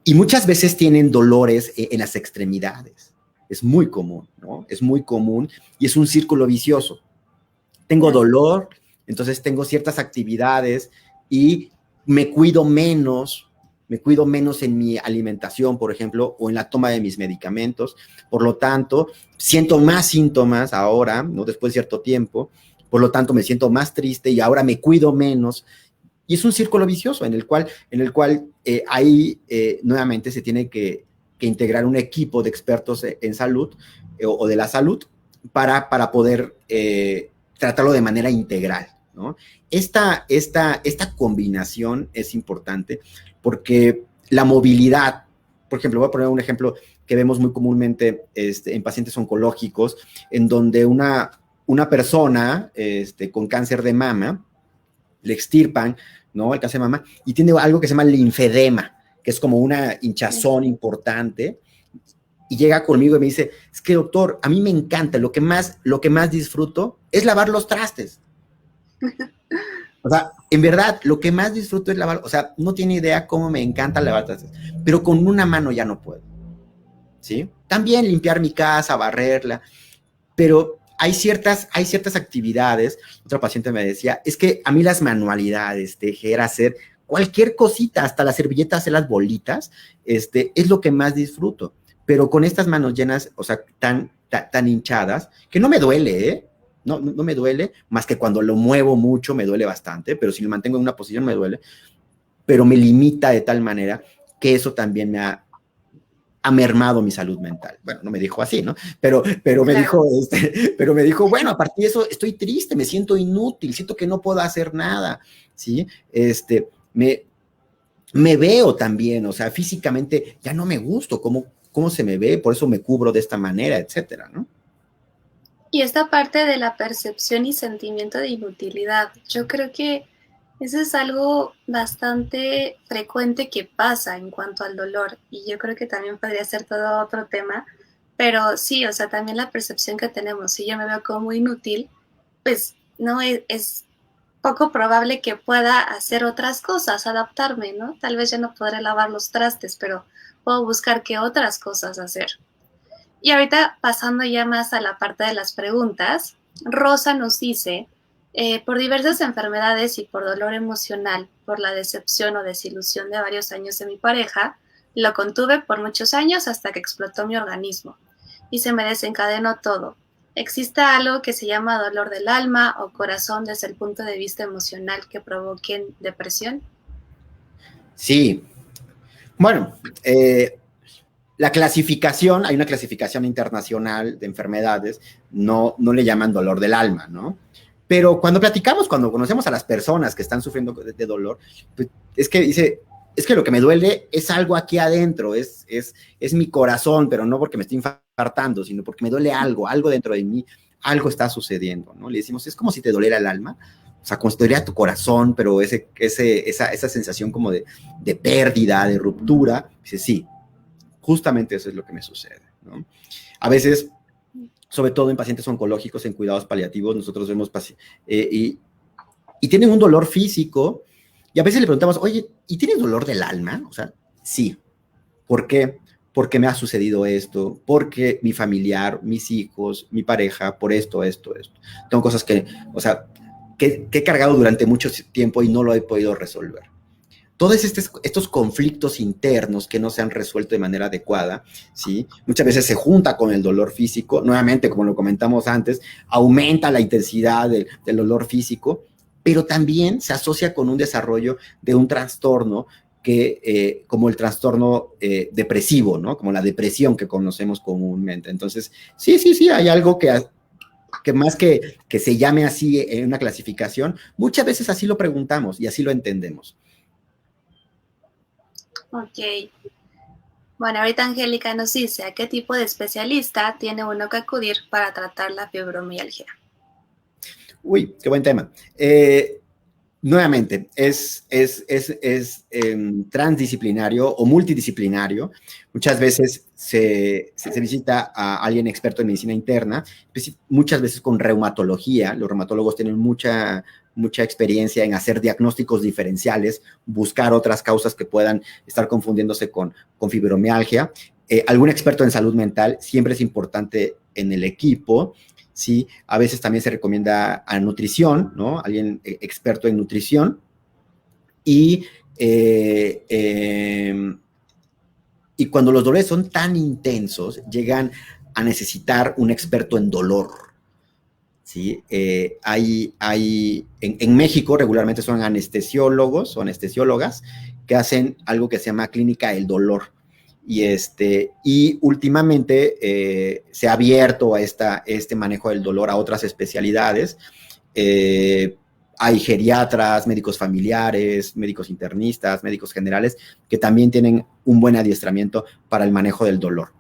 Y muchas veces tienen dolores en las extremidades. Es muy común, ¿no? Es muy común y es un círculo vicioso. Tengo dolor, entonces tengo ciertas actividades y me cuido menos en mi alimentación, por ejemplo, o en la toma de mis medicamentos. Por lo tanto, siento más síntomas ahora, ¿no? Después de cierto tiempo, por lo tanto me siento más triste y ahora me cuido menos. Y es un círculo vicioso en el cual ahí nuevamente se tiene que integrar un equipo de expertos en salud o de la salud para poder tratarlo de manera integral, ¿no? Esta combinación es importante porque la movilidad. Por ejemplo, voy a poner un ejemplo que vemos muy comúnmente en pacientes oncológicos, en donde una persona con cáncer de mama, le extirpan, ¿no? El cáncer de mama, y tiene algo que se llama linfedema, que es como una hinchazón importante, y llega conmigo y me dice, es que doctor, a mí me encanta, lo que más disfruto es lavar los trastes. O sea, en verdad, lo que más disfruto es lavar, o sea, no tiene idea cómo me encanta lavar trastes, pero con una mano ya no puedo, ¿sí? También limpiar mi casa, barrerla, pero hay ciertas actividades. Otra paciente me decía, es que a mí las manualidades, tejer, hacer cualquier cosita, hasta las servilletas, hacer las bolitas, es lo que más disfruto, pero con estas manos llenas, o sea, tan hinchadas, que no me duele, ¿eh? No me duele, más que cuando lo muevo mucho me duele bastante, pero si lo mantengo en una posición me duele, pero me limita de tal manera que eso también me ha mermado mi salud mental. Bueno, no me dijo así, ¿no? Pero me dijo, pero me dijo, bueno, a partir de eso estoy triste, me siento inútil, siento que no puedo hacer nada, ¿sí? Me veo también, o sea, físicamente ya no me gusto cómo se me ve, por eso me cubro de esta manera, etcétera, ¿no? Y esta parte de la percepción y sentimiento de inutilidad, yo creo que eso es algo bastante frecuente que pasa en cuanto al dolor, y yo creo que también podría ser todo otro tema, pero sí, o sea, también la percepción que tenemos, si yo me veo como inútil, pues no es poco probable que pueda hacer otras cosas, adaptarme, ¿no? Tal vez ya no podré lavar los trastes, pero puedo buscar qué otras cosas hacer. Y ahorita pasando ya más a la parte de las preguntas, Rosa nos dice, por diversas enfermedades y por dolor emocional, por la decepción o desilusión de varios años de mi pareja, lo contuve por muchos años hasta que explotó mi organismo y se me desencadenó todo. ¿Existe algo que se llama dolor del alma o corazón desde el punto de vista emocional que provoquen depresión? Sí. Bueno, la clasificación, hay una clasificación internacional de enfermedades, no le llaman dolor del alma, ¿no? Pero cuando conocemos a las personas que están sufriendo de dolor, pues es que lo que me duele es algo aquí adentro, es mi corazón, pero no porque me estoy infartando, sino porque me duele algo dentro de mí, algo está sucediendo, ¿no? Le decimos, es como si te doliera el alma, o sea, como si te doliera tu corazón, pero esa sensación como de pérdida, de ruptura, dice, sí, justamente eso es lo que me sucede, ¿no? A veces, sobre todo en pacientes oncológicos, en cuidados paliativos, nosotros vemos y tienen un dolor físico, y a veces le preguntamos, oye, ¿y tienes dolor del alma? O sea, sí. ¿Por qué? Porque me ha sucedido esto, porque mi familiar, mis hijos, mi pareja, por esto. Tengo cosas que he cargado durante mucho tiempo y no lo he podido resolver. Todos estos conflictos internos que no se han resuelto de manera adecuada, ¿sí? Muchas veces se junta con el dolor físico, nuevamente, como lo comentamos antes, aumenta la intensidad del dolor físico, pero también se asocia con un desarrollo de un trastorno como el trastorno depresivo, ¿no? Como la depresión que conocemos comúnmente. Entonces, sí, hay algo que más que se llame así en una clasificación, muchas veces así lo preguntamos y así lo entendemos. Ok. Bueno, ahorita Angélica nos dice, ¿a qué tipo de especialista tiene uno que acudir para tratar la fibromialgia? Uy, qué buen tema. Nuevamente, es transdisciplinario o multidisciplinario. Muchas veces se visita a alguien experto en medicina interna, muchas veces con reumatología. Los reumatólogos tienen mucha experiencia en hacer diagnósticos diferenciales, buscar otras causas que puedan estar confundiéndose con fibromialgia. Algún experto en salud mental siempre es importante en el equipo. Sí, a veces también se recomienda a nutrición, ¿no? Alguien experto en nutrición. Y cuando los dolores son tan intensos, llegan a necesitar un experto en dolor. ¿Sí? En México regularmente son anestesiólogos o anestesiólogas que hacen algo que se llama clínica del dolor. Y últimamente se ha abierto a este manejo del dolor a otras especialidades, Hay geriatras, médicos familiares, médicos internistas, médicos generales, que también tienen un buen adiestramiento para el manejo del dolor.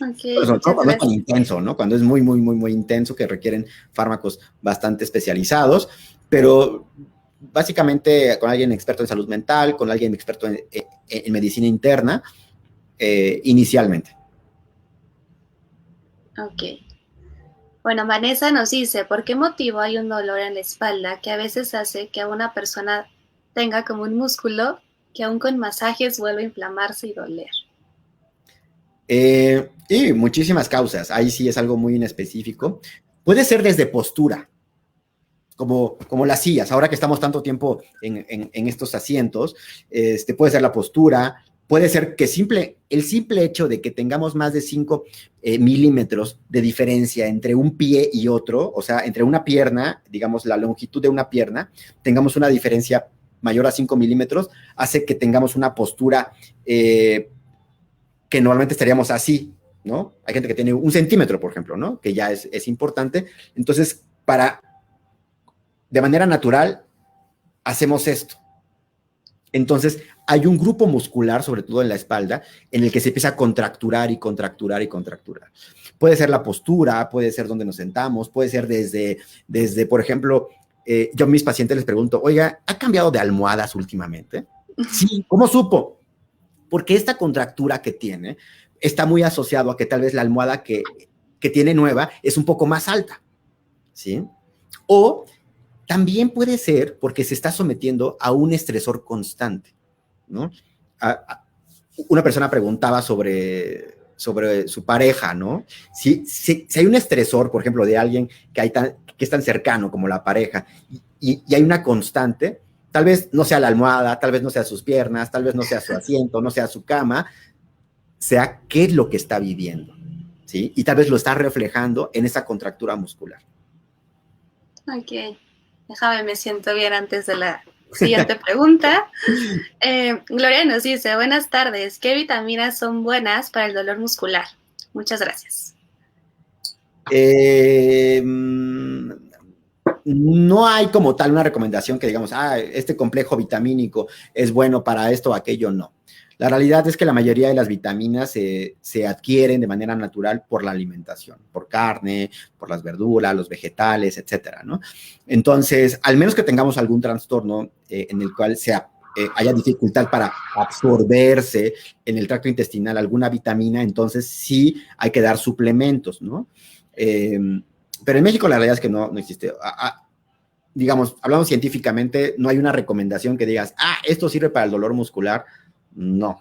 Ok, Sobre todo muchas cuando es tan gracias. intenso, ¿no? Cuando es muy, muy, muy, muy intenso, que requieren fármacos bastante especializados, pero básicamente con alguien experto en salud mental, con alguien experto en medicina interna, inicialmente. Ok. Bueno, Vanessa nos dice, ¿por qué motivo hay un dolor en la espalda que a veces hace que a una persona tenga como un músculo que aún con masajes vuelve a inflamarse y doler? Y muchísimas causas, ahí sí es algo muy inespecífico. Puede ser desde postura, como las sillas, ahora que estamos tanto tiempo en estos asientos, puede ser la postura, puede ser que el simple hecho de que tengamos más de 5 milímetros de diferencia entre un pie y otro, o sea, entre una pierna, digamos la longitud de una pierna, tengamos una diferencia mayor a 5 milímetros, hace que tengamos una postura que normalmente estaríamos así, ¿no? Hay gente que tiene 1 centímetro, por ejemplo, ¿no? Que ya es importante. Entonces, de manera natural, hacemos esto. Entonces, hay un grupo muscular, sobre todo en la espalda, en el que se empieza a contracturar y contracturar y contracturar. Puede ser la postura, puede ser donde nos sentamos, puede ser desde por ejemplo, yo a mis pacientes les pregunto, oiga, ¿ha cambiado de almohadas últimamente? Sí, ¿cómo supo? Porque esta contractura que tiene está muy asociado a que tal vez la almohada que tiene nueva es un poco más alta, ¿sí? O también puede ser porque se está sometiendo a un estresor constante, ¿no? Una persona preguntaba sobre su pareja, ¿no? Si hay un estresor, por ejemplo, de alguien que es tan cercano como la pareja y hay una constante, tal vez no sea la almohada, tal vez no sea sus piernas, tal vez no sea su asiento, no sea su cama, sea qué es lo que está viviendo, ¿sí? Y tal vez lo está reflejando en esa contractura muscular. Ok, déjame, me siento bien antes de la siguiente pregunta. Gloria nos dice, buenas tardes, ¿qué vitaminas son buenas para el dolor muscular? Muchas gracias. No hay como tal una recomendación que digamos, este complejo vitamínico es bueno para esto o aquello, no. La realidad es que la mayoría de las vitaminas se adquieren de manera natural por la alimentación, por carne, por las verduras, los vegetales, etcétera, ¿no? Entonces, al menos que tengamos algún trastorno en el cual haya dificultad para absorberse en el tracto intestinal alguna vitamina, entonces sí hay que dar suplementos, ¿no? Pero en México la realidad es que no existe. Digamos, hablando científicamente, no hay una recomendación que digas, esto sirve para el dolor muscular. No.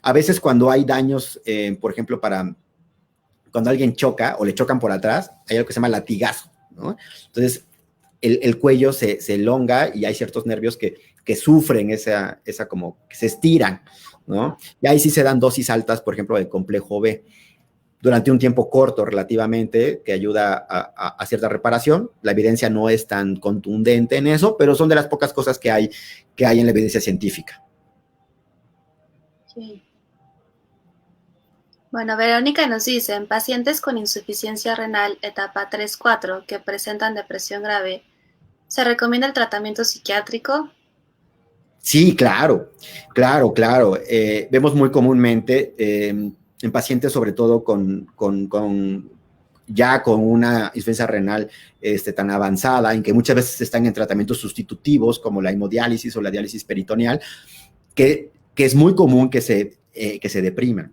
A veces cuando hay daños, por ejemplo, cuando alguien choca o le chocan por atrás, hay algo que se llama latigazo, ¿no? Entonces, el cuello se elonga y hay ciertos nervios que sufren esa como que se estiran, ¿no? Y ahí sí se dan dosis altas, por ejemplo, de complejo B durante un tiempo corto relativamente, que ayuda a cierta reparación. La evidencia no es tan contundente en eso, pero son de las pocas cosas que hay en la evidencia científica. Sí. Bueno, Verónica nos dice, en pacientes con insuficiencia renal etapa 3-4 que presentan depresión grave, ¿se recomienda el tratamiento psiquiátrico? Sí, claro. Vemos muy comúnmente en pacientes, sobre todo con una insuficiencia renal tan avanzada, en que muchas veces están en tratamientos sustitutivos, como la hemodiálisis o la diálisis peritoneal, que es muy común que se depriman.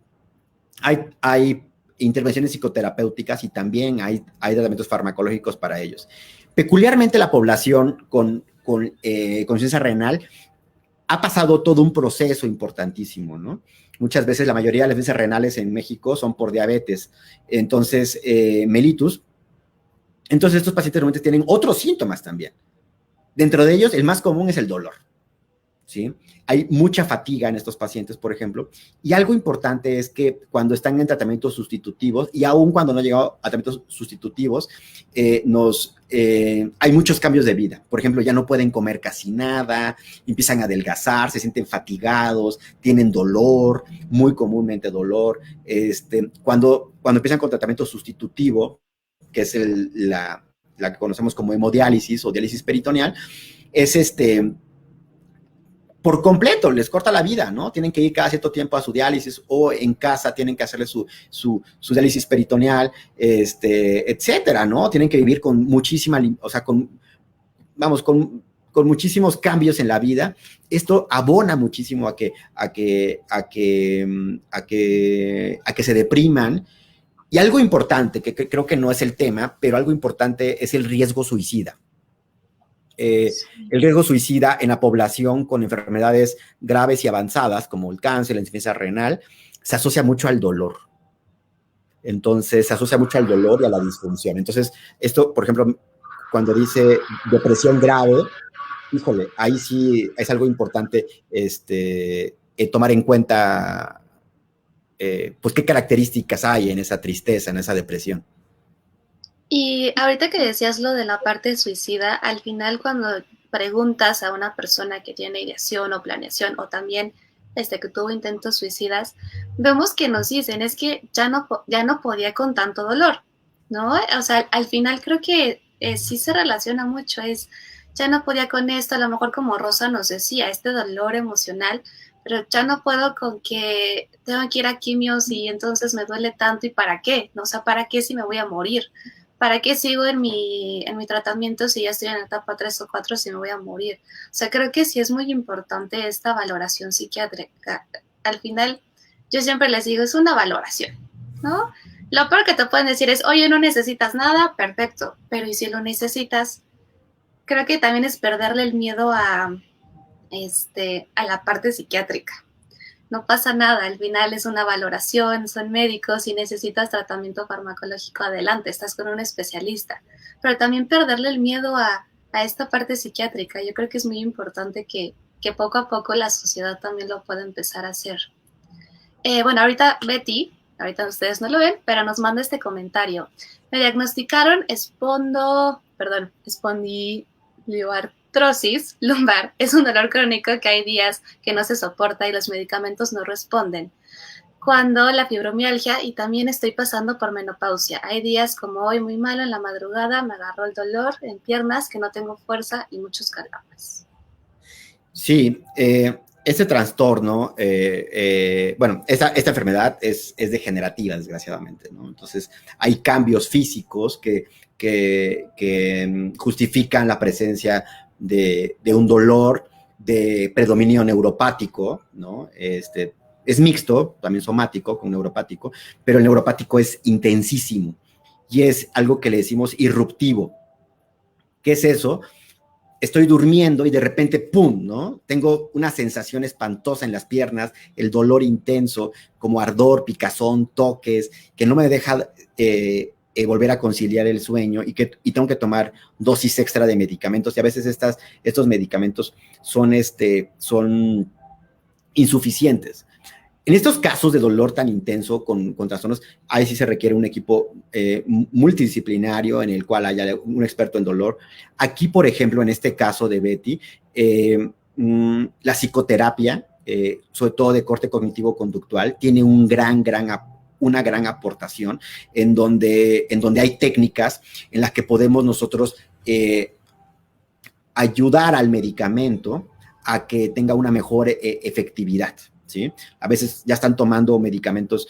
Hay intervenciones psicoterapéuticas y también hay tratamientos farmacológicos para ellos. Peculiarmente la población con insuficiencia renal ha pasado todo un proceso importantísimo, ¿no? Muchas veces la mayoría de las insuficiencias renales en México son por diabetes, entonces mellitus. Entonces estos pacientes realmente tienen otros síntomas también. Dentro de ellos, el más común es el dolor, ¿sí? Hay mucha fatiga en estos pacientes, por ejemplo, y algo importante es que cuando están en tratamientos sustitutivos, y aún cuando no han llegado a tratamientos sustitutivos, hay muchos cambios de vida. Por ejemplo, ya no pueden comer casi nada, empiezan a adelgazar, se sienten fatigados, tienen dolor, muy comúnmente dolor. Cuando empiezan con tratamiento sustitutivo, que es la que conocemos como hemodiálisis o diálisis peritoneal, es por completo, les corta la vida, ¿no? Tienen que ir cada cierto tiempo a su diálisis o en casa tienen que hacerle su diálisis peritoneal, etcétera, ¿no? Tienen que vivir con muchísima, o sea, con muchísimos cambios en la vida. Esto abona muchísimo a que se depriman. Y algo importante, que creo que no es el tema, pero algo importante es el riesgo suicida. El riesgo suicida en la población con enfermedades graves y avanzadas, como el cáncer, la insuficiencia renal, se asocia mucho al dolor. Entonces, se asocia mucho al dolor y a la disfunción. Entonces, esto, por ejemplo, cuando dice depresión grave, híjole, ahí sí es algo importante tomar en cuenta, pues, qué características hay en esa tristeza, en esa depresión. Y ahorita que decías lo de la parte suicida, al final cuando preguntas a una persona que tiene ideación o planeación o también que tuvo intentos suicidas, vemos que nos dicen es que ya no podía con tanto dolor, ¿no? O sea, al final creo que sí se relaciona mucho, ya no podía con esto, a lo mejor como Rosa nos decía, este dolor emocional, pero ya no puedo con que tengo que ir a quimios y entonces me duele tanto y ¿para qué? ¿No? O sea, ¿para qué si me voy a morir? ¿Para qué sigo en mi tratamiento si ya estoy en la etapa 3 o 4 si me voy a morir? O sea, creo que sí es muy importante esta valoración psiquiátrica. Al final, yo siempre les digo, es una valoración, ¿no? Lo peor que te pueden decir es, oye, no necesitas nada, perfecto, pero ¿y si lo necesitas? Creo que también es perderle el miedo a la parte psiquiátrica. No pasa nada, al final es una valoración, son médicos, si necesitas tratamiento farmacológico, adelante, estás con un especialista. Pero también perderle el miedo a esta parte psiquiátrica. Yo creo que es muy importante que poco a poco la sociedad también lo pueda empezar a hacer. Bueno, ahorita Betty, ahorita ustedes no lo ven, pero nos manda este comentario. Me diagnosticaron espondilioartrosis lumbar. Es un dolor crónico que hay días que no se soporta y los medicamentos no responden. Cuando la fibromialgia y también estoy pasando por menopausia. Hay días como hoy muy malo en la madrugada, me agarró el dolor en piernas, que no tengo fuerza y muchos calambres. Sí, este trastorno, bueno, esta enfermedad es degenerativa, desgraciadamente, ¿no? Entonces, hay cambios físicos que justifican la presencia de un dolor de predominio neuropático, ¿no? Es mixto, también somático con neuropático, pero el neuropático es intensísimo y es algo que le decimos irruptivo. ¿Qué es eso? Estoy durmiendo y de repente, ¡pum!, ¿no? Tengo una sensación espantosa en las piernas, el dolor intenso, como ardor, picazón, toques, que no me deja volver a conciliar el sueño y tengo que tomar dosis extra de medicamentos y a veces estos medicamentos son insuficientes. En estos casos de dolor tan intenso con trastornos, ahí sí se requiere un equipo multidisciplinario en el cual haya un experto en dolor. Aquí, por ejemplo, en este caso de Betty, la psicoterapia, sobre todo de corte cognitivo-conductual, tiene una gran aportación en donde hay técnicas en las que podemos nosotros ayudar al medicamento a que tenga una mejor efectividad. ¿Sí? A veces ya están tomando medicamentos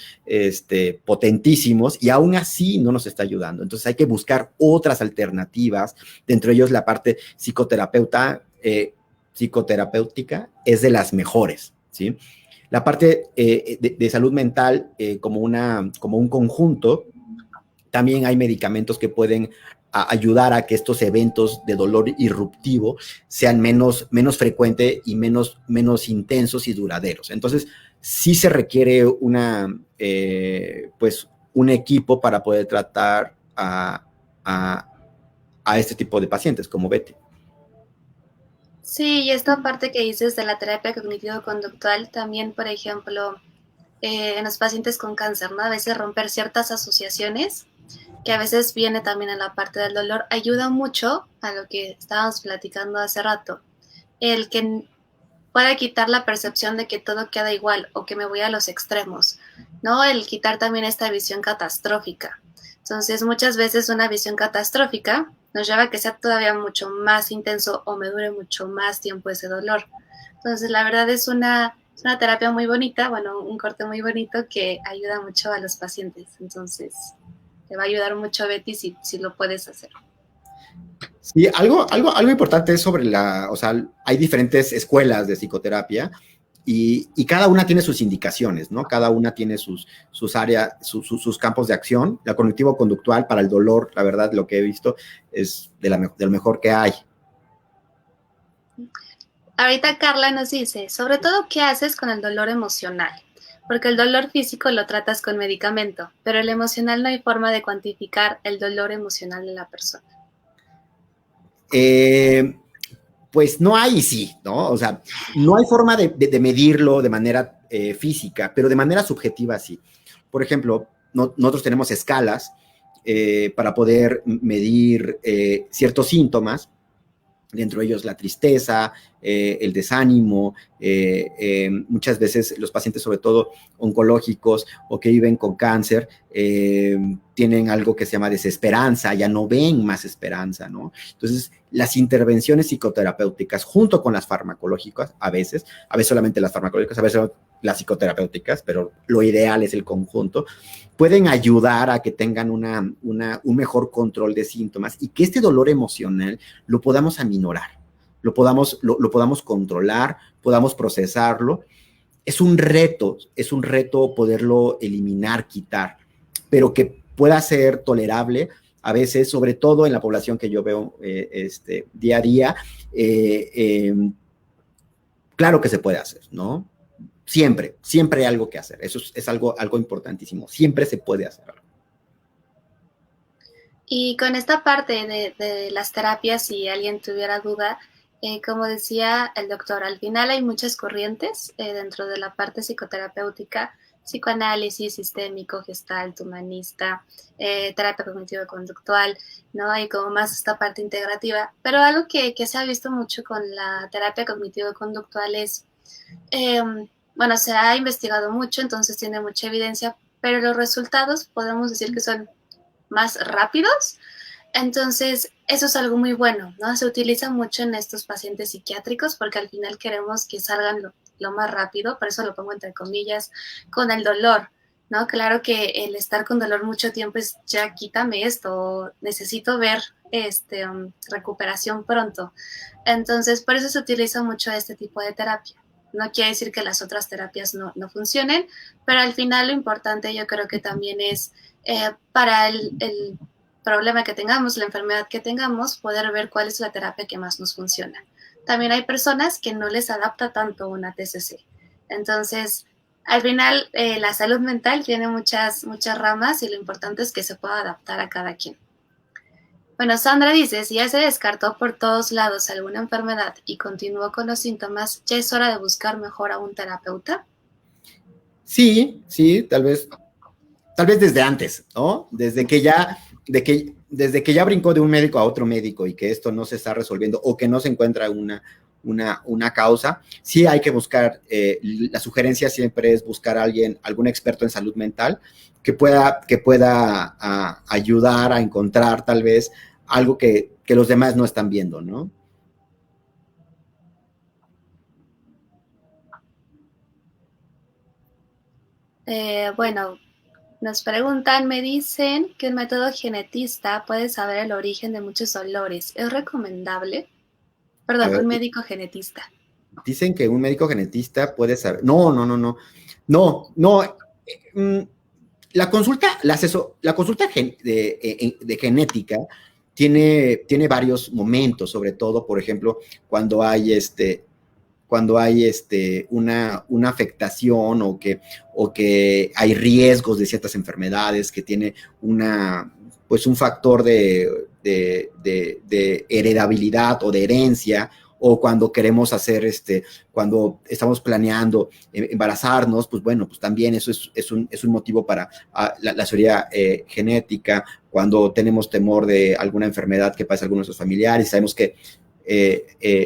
potentísimos y aún así no nos está ayudando. Entonces hay que buscar otras alternativas, dentro de ellos la parte psicoterapéutica es de las mejores, ¿sí? La parte de salud mental como un conjunto, también hay medicamentos que pueden ayudar a que estos eventos de dolor irruptivo sean menos frecuentes y menos intensos y duraderos. Entonces, sí se requiere un equipo para poder tratar a este tipo de pacientes, como Betty. Sí, y esta parte que dices de la terapia cognitivo-conductual, también, por ejemplo, en los pacientes con cáncer, ¿no? A veces romper ciertas asociaciones, que a veces viene también en la parte del dolor, ayuda mucho a lo que estábamos platicando hace rato. El que pueda quitar la percepción de que todo queda igual o que me voy a los extremos, ¿no? El quitar también esta visión catastrófica. Entonces, muchas veces una visión catastrófica nos lleva a que sea todavía mucho más intenso o me dure mucho más tiempo ese dolor. Entonces, la verdad es una terapia muy bonita, bueno, un corte muy bonito que ayuda mucho a los pacientes. Entonces, te va a ayudar mucho, Betty, si lo puedes hacer. Sí, algo importante es sobre o sea, hay diferentes escuelas de psicoterapia y cada una tiene sus indicaciones, ¿no? Cada una tiene sus áreas, sus campos de acción. La cognitivo-conductual para el dolor, la verdad, lo que he visto es de lo mejor que hay. Ahorita Carla nos dice, sobre todo, ¿qué haces con el dolor emocional? Porque el dolor físico lo tratas con medicamento, pero el emocional no hay forma de cuantificar el dolor emocional de la persona. Pues no hay, sí, ¿no? O sea, no hay forma de medirlo de manera física, pero de manera subjetiva sí. Por ejemplo, nosotros tenemos escalas para poder medir ciertos síntomas, dentro de ellos la tristeza, el desánimo, muchas veces los pacientes, sobre todo oncológicos o que viven con cáncer, tienen algo que se llama desesperanza, ya no ven más esperanza, ¿no? Entonces, las intervenciones psicoterapéuticas junto con las farmacológicas, a veces solamente las farmacológicas, a veces las psicoterapéuticas, pero lo ideal es el conjunto, pueden ayudar a que tengan un mejor control de síntomas y que este dolor emocional lo podamos aminorar, lo podamos controlar, podamos procesarlo. Es un reto poderlo eliminar, quitar, pero que pueda ser tolerable a veces, sobre todo en la población que yo veo día a día. Claro que se puede hacer, ¿no? Siempre hay algo que hacer. Eso es algo importantísimo. Siempre se puede hacer algo. Y con esta parte de las terapias, si alguien tuviera duda, como decía el doctor, al final hay muchas corrientes dentro de la parte psicoterapéutica: psicoanálisis, sistémico, gestalt, humanista, terapia cognitivo-conductual, ¿no? Hay como más esta parte integrativa. Pero algo que se ha visto mucho con la terapia cognitivo-conductual es, bueno, se ha investigado mucho, entonces tiene mucha evidencia, pero los resultados podemos decir que son más rápidos. Entonces, eso es algo muy bueno, ¿no? Se utiliza mucho en estos pacientes psiquiátricos porque al final queremos que salgan lo más rápido, por eso lo pongo entre comillas, con el dolor, ¿no? Claro que el estar con dolor mucho tiempo es, ya quítame esto, necesito ver recuperación pronto. Entonces, por eso se utiliza mucho este tipo de terapia. No quiere decir que las otras terapias no funcionen, pero al final lo importante yo creo que también es para el problema que tengamos, la enfermedad que tengamos, poder ver cuál es la terapia que más nos funciona. También hay personas que no les adapta tanto una TCC. Entonces, al final, la salud mental tiene muchas ramas y lo importante es que se pueda adaptar a cada quien. Bueno, Sandra dice, si ya se descartó por todos lados alguna enfermedad y continuó con los síntomas, ¿ya es hora de buscar mejor a un terapeuta? Sí, tal vez desde antes, ¿no? Desde que ya brincó de un médico a otro médico y que esto no se está resolviendo o que no se encuentra una causa, sí hay que buscar, la sugerencia siempre es buscar a algún experto en salud mental que pueda ayudar a encontrar tal vez algo que los demás no están viendo, ¿no? Bueno, nos preguntan, me dicen que un método genetista puede saber el origen de muchos dolores. ¿Es recomendable? Perdón, un médico genetista. Dicen que un médico genetista puede saber. No. La consulta de genética tiene varios momentos, sobre todo, por ejemplo, cuando hay una afectación o que hay riesgos de ciertas enfermedades, que tiene un factor de heredabilidad o de herencia, o cuando queremos hacer, cuando estamos planeando embarazarnos, pues bueno, pues también eso es un motivo para la teoría genética. Cuando tenemos temor de alguna enfermedad que pasa a algunos de nuestros familiares, sabemos que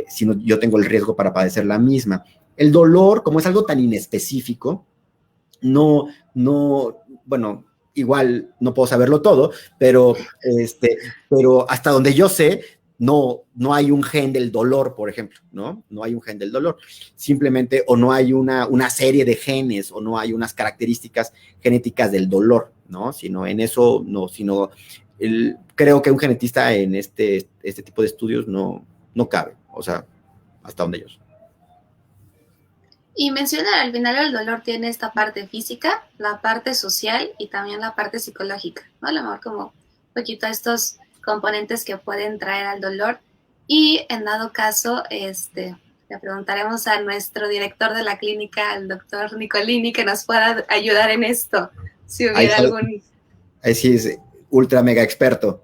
si no, yo tengo el riesgo para padecer la misma. El dolor, como es algo tan inespecífico, bueno, igual no puedo saberlo todo, pero hasta donde yo sé, no hay un gen del dolor, por ejemplo, ¿no? No hay un gen del dolor. Simplemente, o no hay una serie de genes, o no hay unas características genéticas del dolor, ¿no? Sino en eso, no, sino creo que un genetista en este tipo de estudios no cabe, o sea, hasta donde yo sé. Y menciona, al final el dolor tiene esta parte física, la parte social y también la parte psicológica, ¿no? A lo mejor como un poquito estos componentes que pueden traer al dolor. Y en dado caso, le preguntaremos a nuestro director de la clínica, al doctor Nicolini, que nos pueda ayudar en esto, si hubiera algún... Ahí sí es ultra mega experto.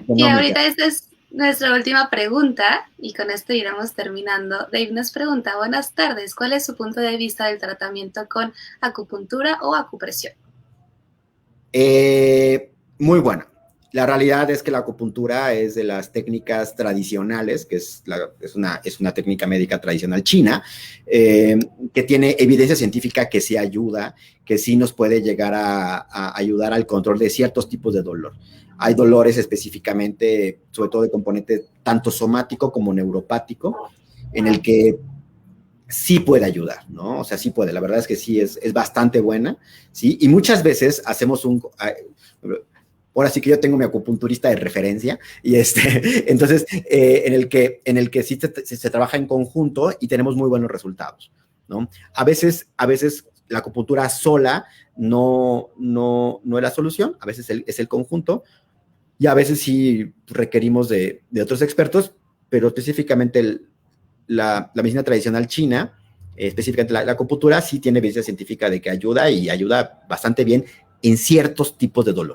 Y ahorita esta es nuestra última pregunta, y con esto iremos terminando. Dave nos pregunta, buenas tardes, ¿cuál es su punto de vista del tratamiento con acupuntura o acupresión? Muy buena. La realidad es que la acupuntura es de las técnicas tradicionales, que es una técnica médica tradicional china, que tiene evidencia científica que sí ayuda, que sí nos puede llegar a ayudar al control de ciertos tipos de dolor. Hay dolores específicamente, sobre todo de componente tanto somático como neuropático, en el que sí puede ayudar, ¿no? O sea, sí puede, la verdad es que sí es bastante buena, ¿sí? Y muchas veces hacemos ahora sí que yo tengo mi acupunturista de referencia, y entonces, en el que sí se trabaja en conjunto y tenemos muy buenos resultados, ¿no? A veces la acupuntura sola no es la solución, a veces es el conjunto, y a veces sí requerimos de otros expertos, pero específicamente la medicina tradicional china, específicamente la acupuntura, sí tiene evidencia científica de que ayuda, y ayuda bastante bien en ciertos tipos de dolor.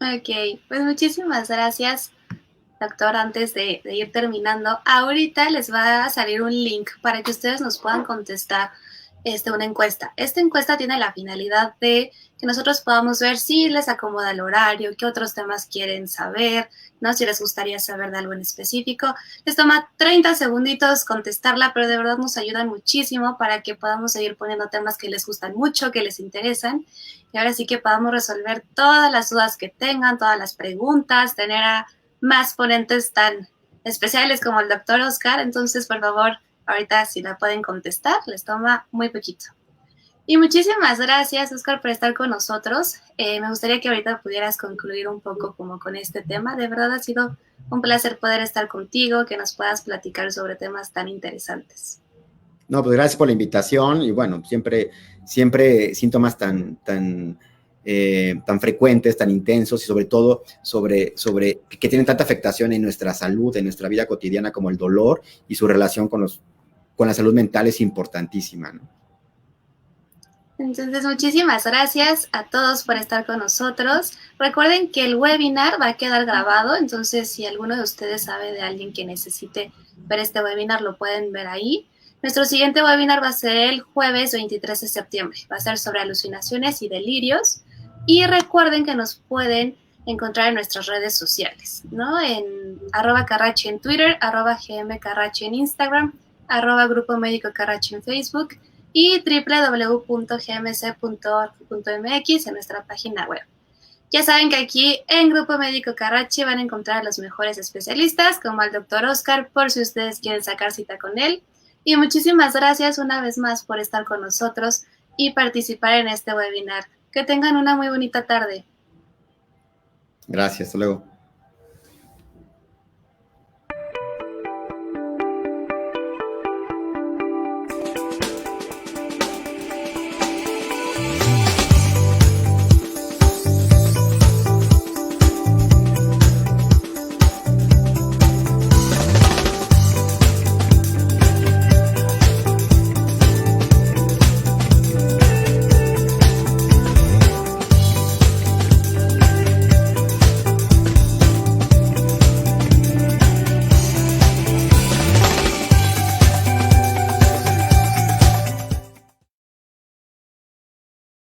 Ok, pues muchísimas gracias, doctor. Antes de ir terminando, ahorita les va a salir un link para que ustedes nos puedan contestar una encuesta. Esta encuesta tiene la finalidad de que nosotros podamos ver si les acomoda el horario, qué otros temas quieren saber, ¿no? Si les gustaría saber de algo en específico. Les toma 30 segunditos contestarla, pero de verdad nos ayudan muchísimo para que podamos seguir poniendo temas que les gustan mucho, que les interesan, y ahora sí que podamos resolver todas las dudas que tengan, todas las preguntas, tener a más ponentes tan especiales como el doctor Oscar. Entonces, por favor, ahorita si la pueden contestar, les toma muy poquito. Y muchísimas gracias, Oscar, por estar con nosotros. Me gustaría que ahorita pudieras concluir un poco como con este tema. De verdad ha sido un placer poder estar contigo, que nos puedas platicar sobre temas tan interesantes. No, pues gracias por la invitación, y bueno, siempre síntomas tan frecuentes, tan intensos, y sobre todo sobre que tienen tanta afectación en nuestra salud, en nuestra vida cotidiana, como el dolor, y su relación con la salud mental es importantísima, ¿no? Entonces, muchísimas gracias a todos por estar con nosotros. Recuerden que el webinar va a quedar grabado, entonces si alguno de ustedes sabe de alguien que necesite ver este webinar, lo pueden ver ahí. Nuestro siguiente webinar va a ser el jueves 23 de septiembre. Va a ser sobre alucinaciones y delirios. Y recuerden que nos pueden encontrar en nuestras redes sociales, ¿no? En @Carrachi en Twitter, @GMCarrachi en Instagram, @Grupo Médico Carrachi en Facebook, y www.gmc.org.mx en nuestra página web. Ya saben que aquí en Grupo Médico Carrachi van a encontrar a los mejores especialistas, como el doctor Oscar, por si ustedes quieren sacar cita con él. Y muchísimas gracias una vez más por estar con nosotros y participar en este webinar. Que tengan una muy bonita tarde. Gracias, hasta luego.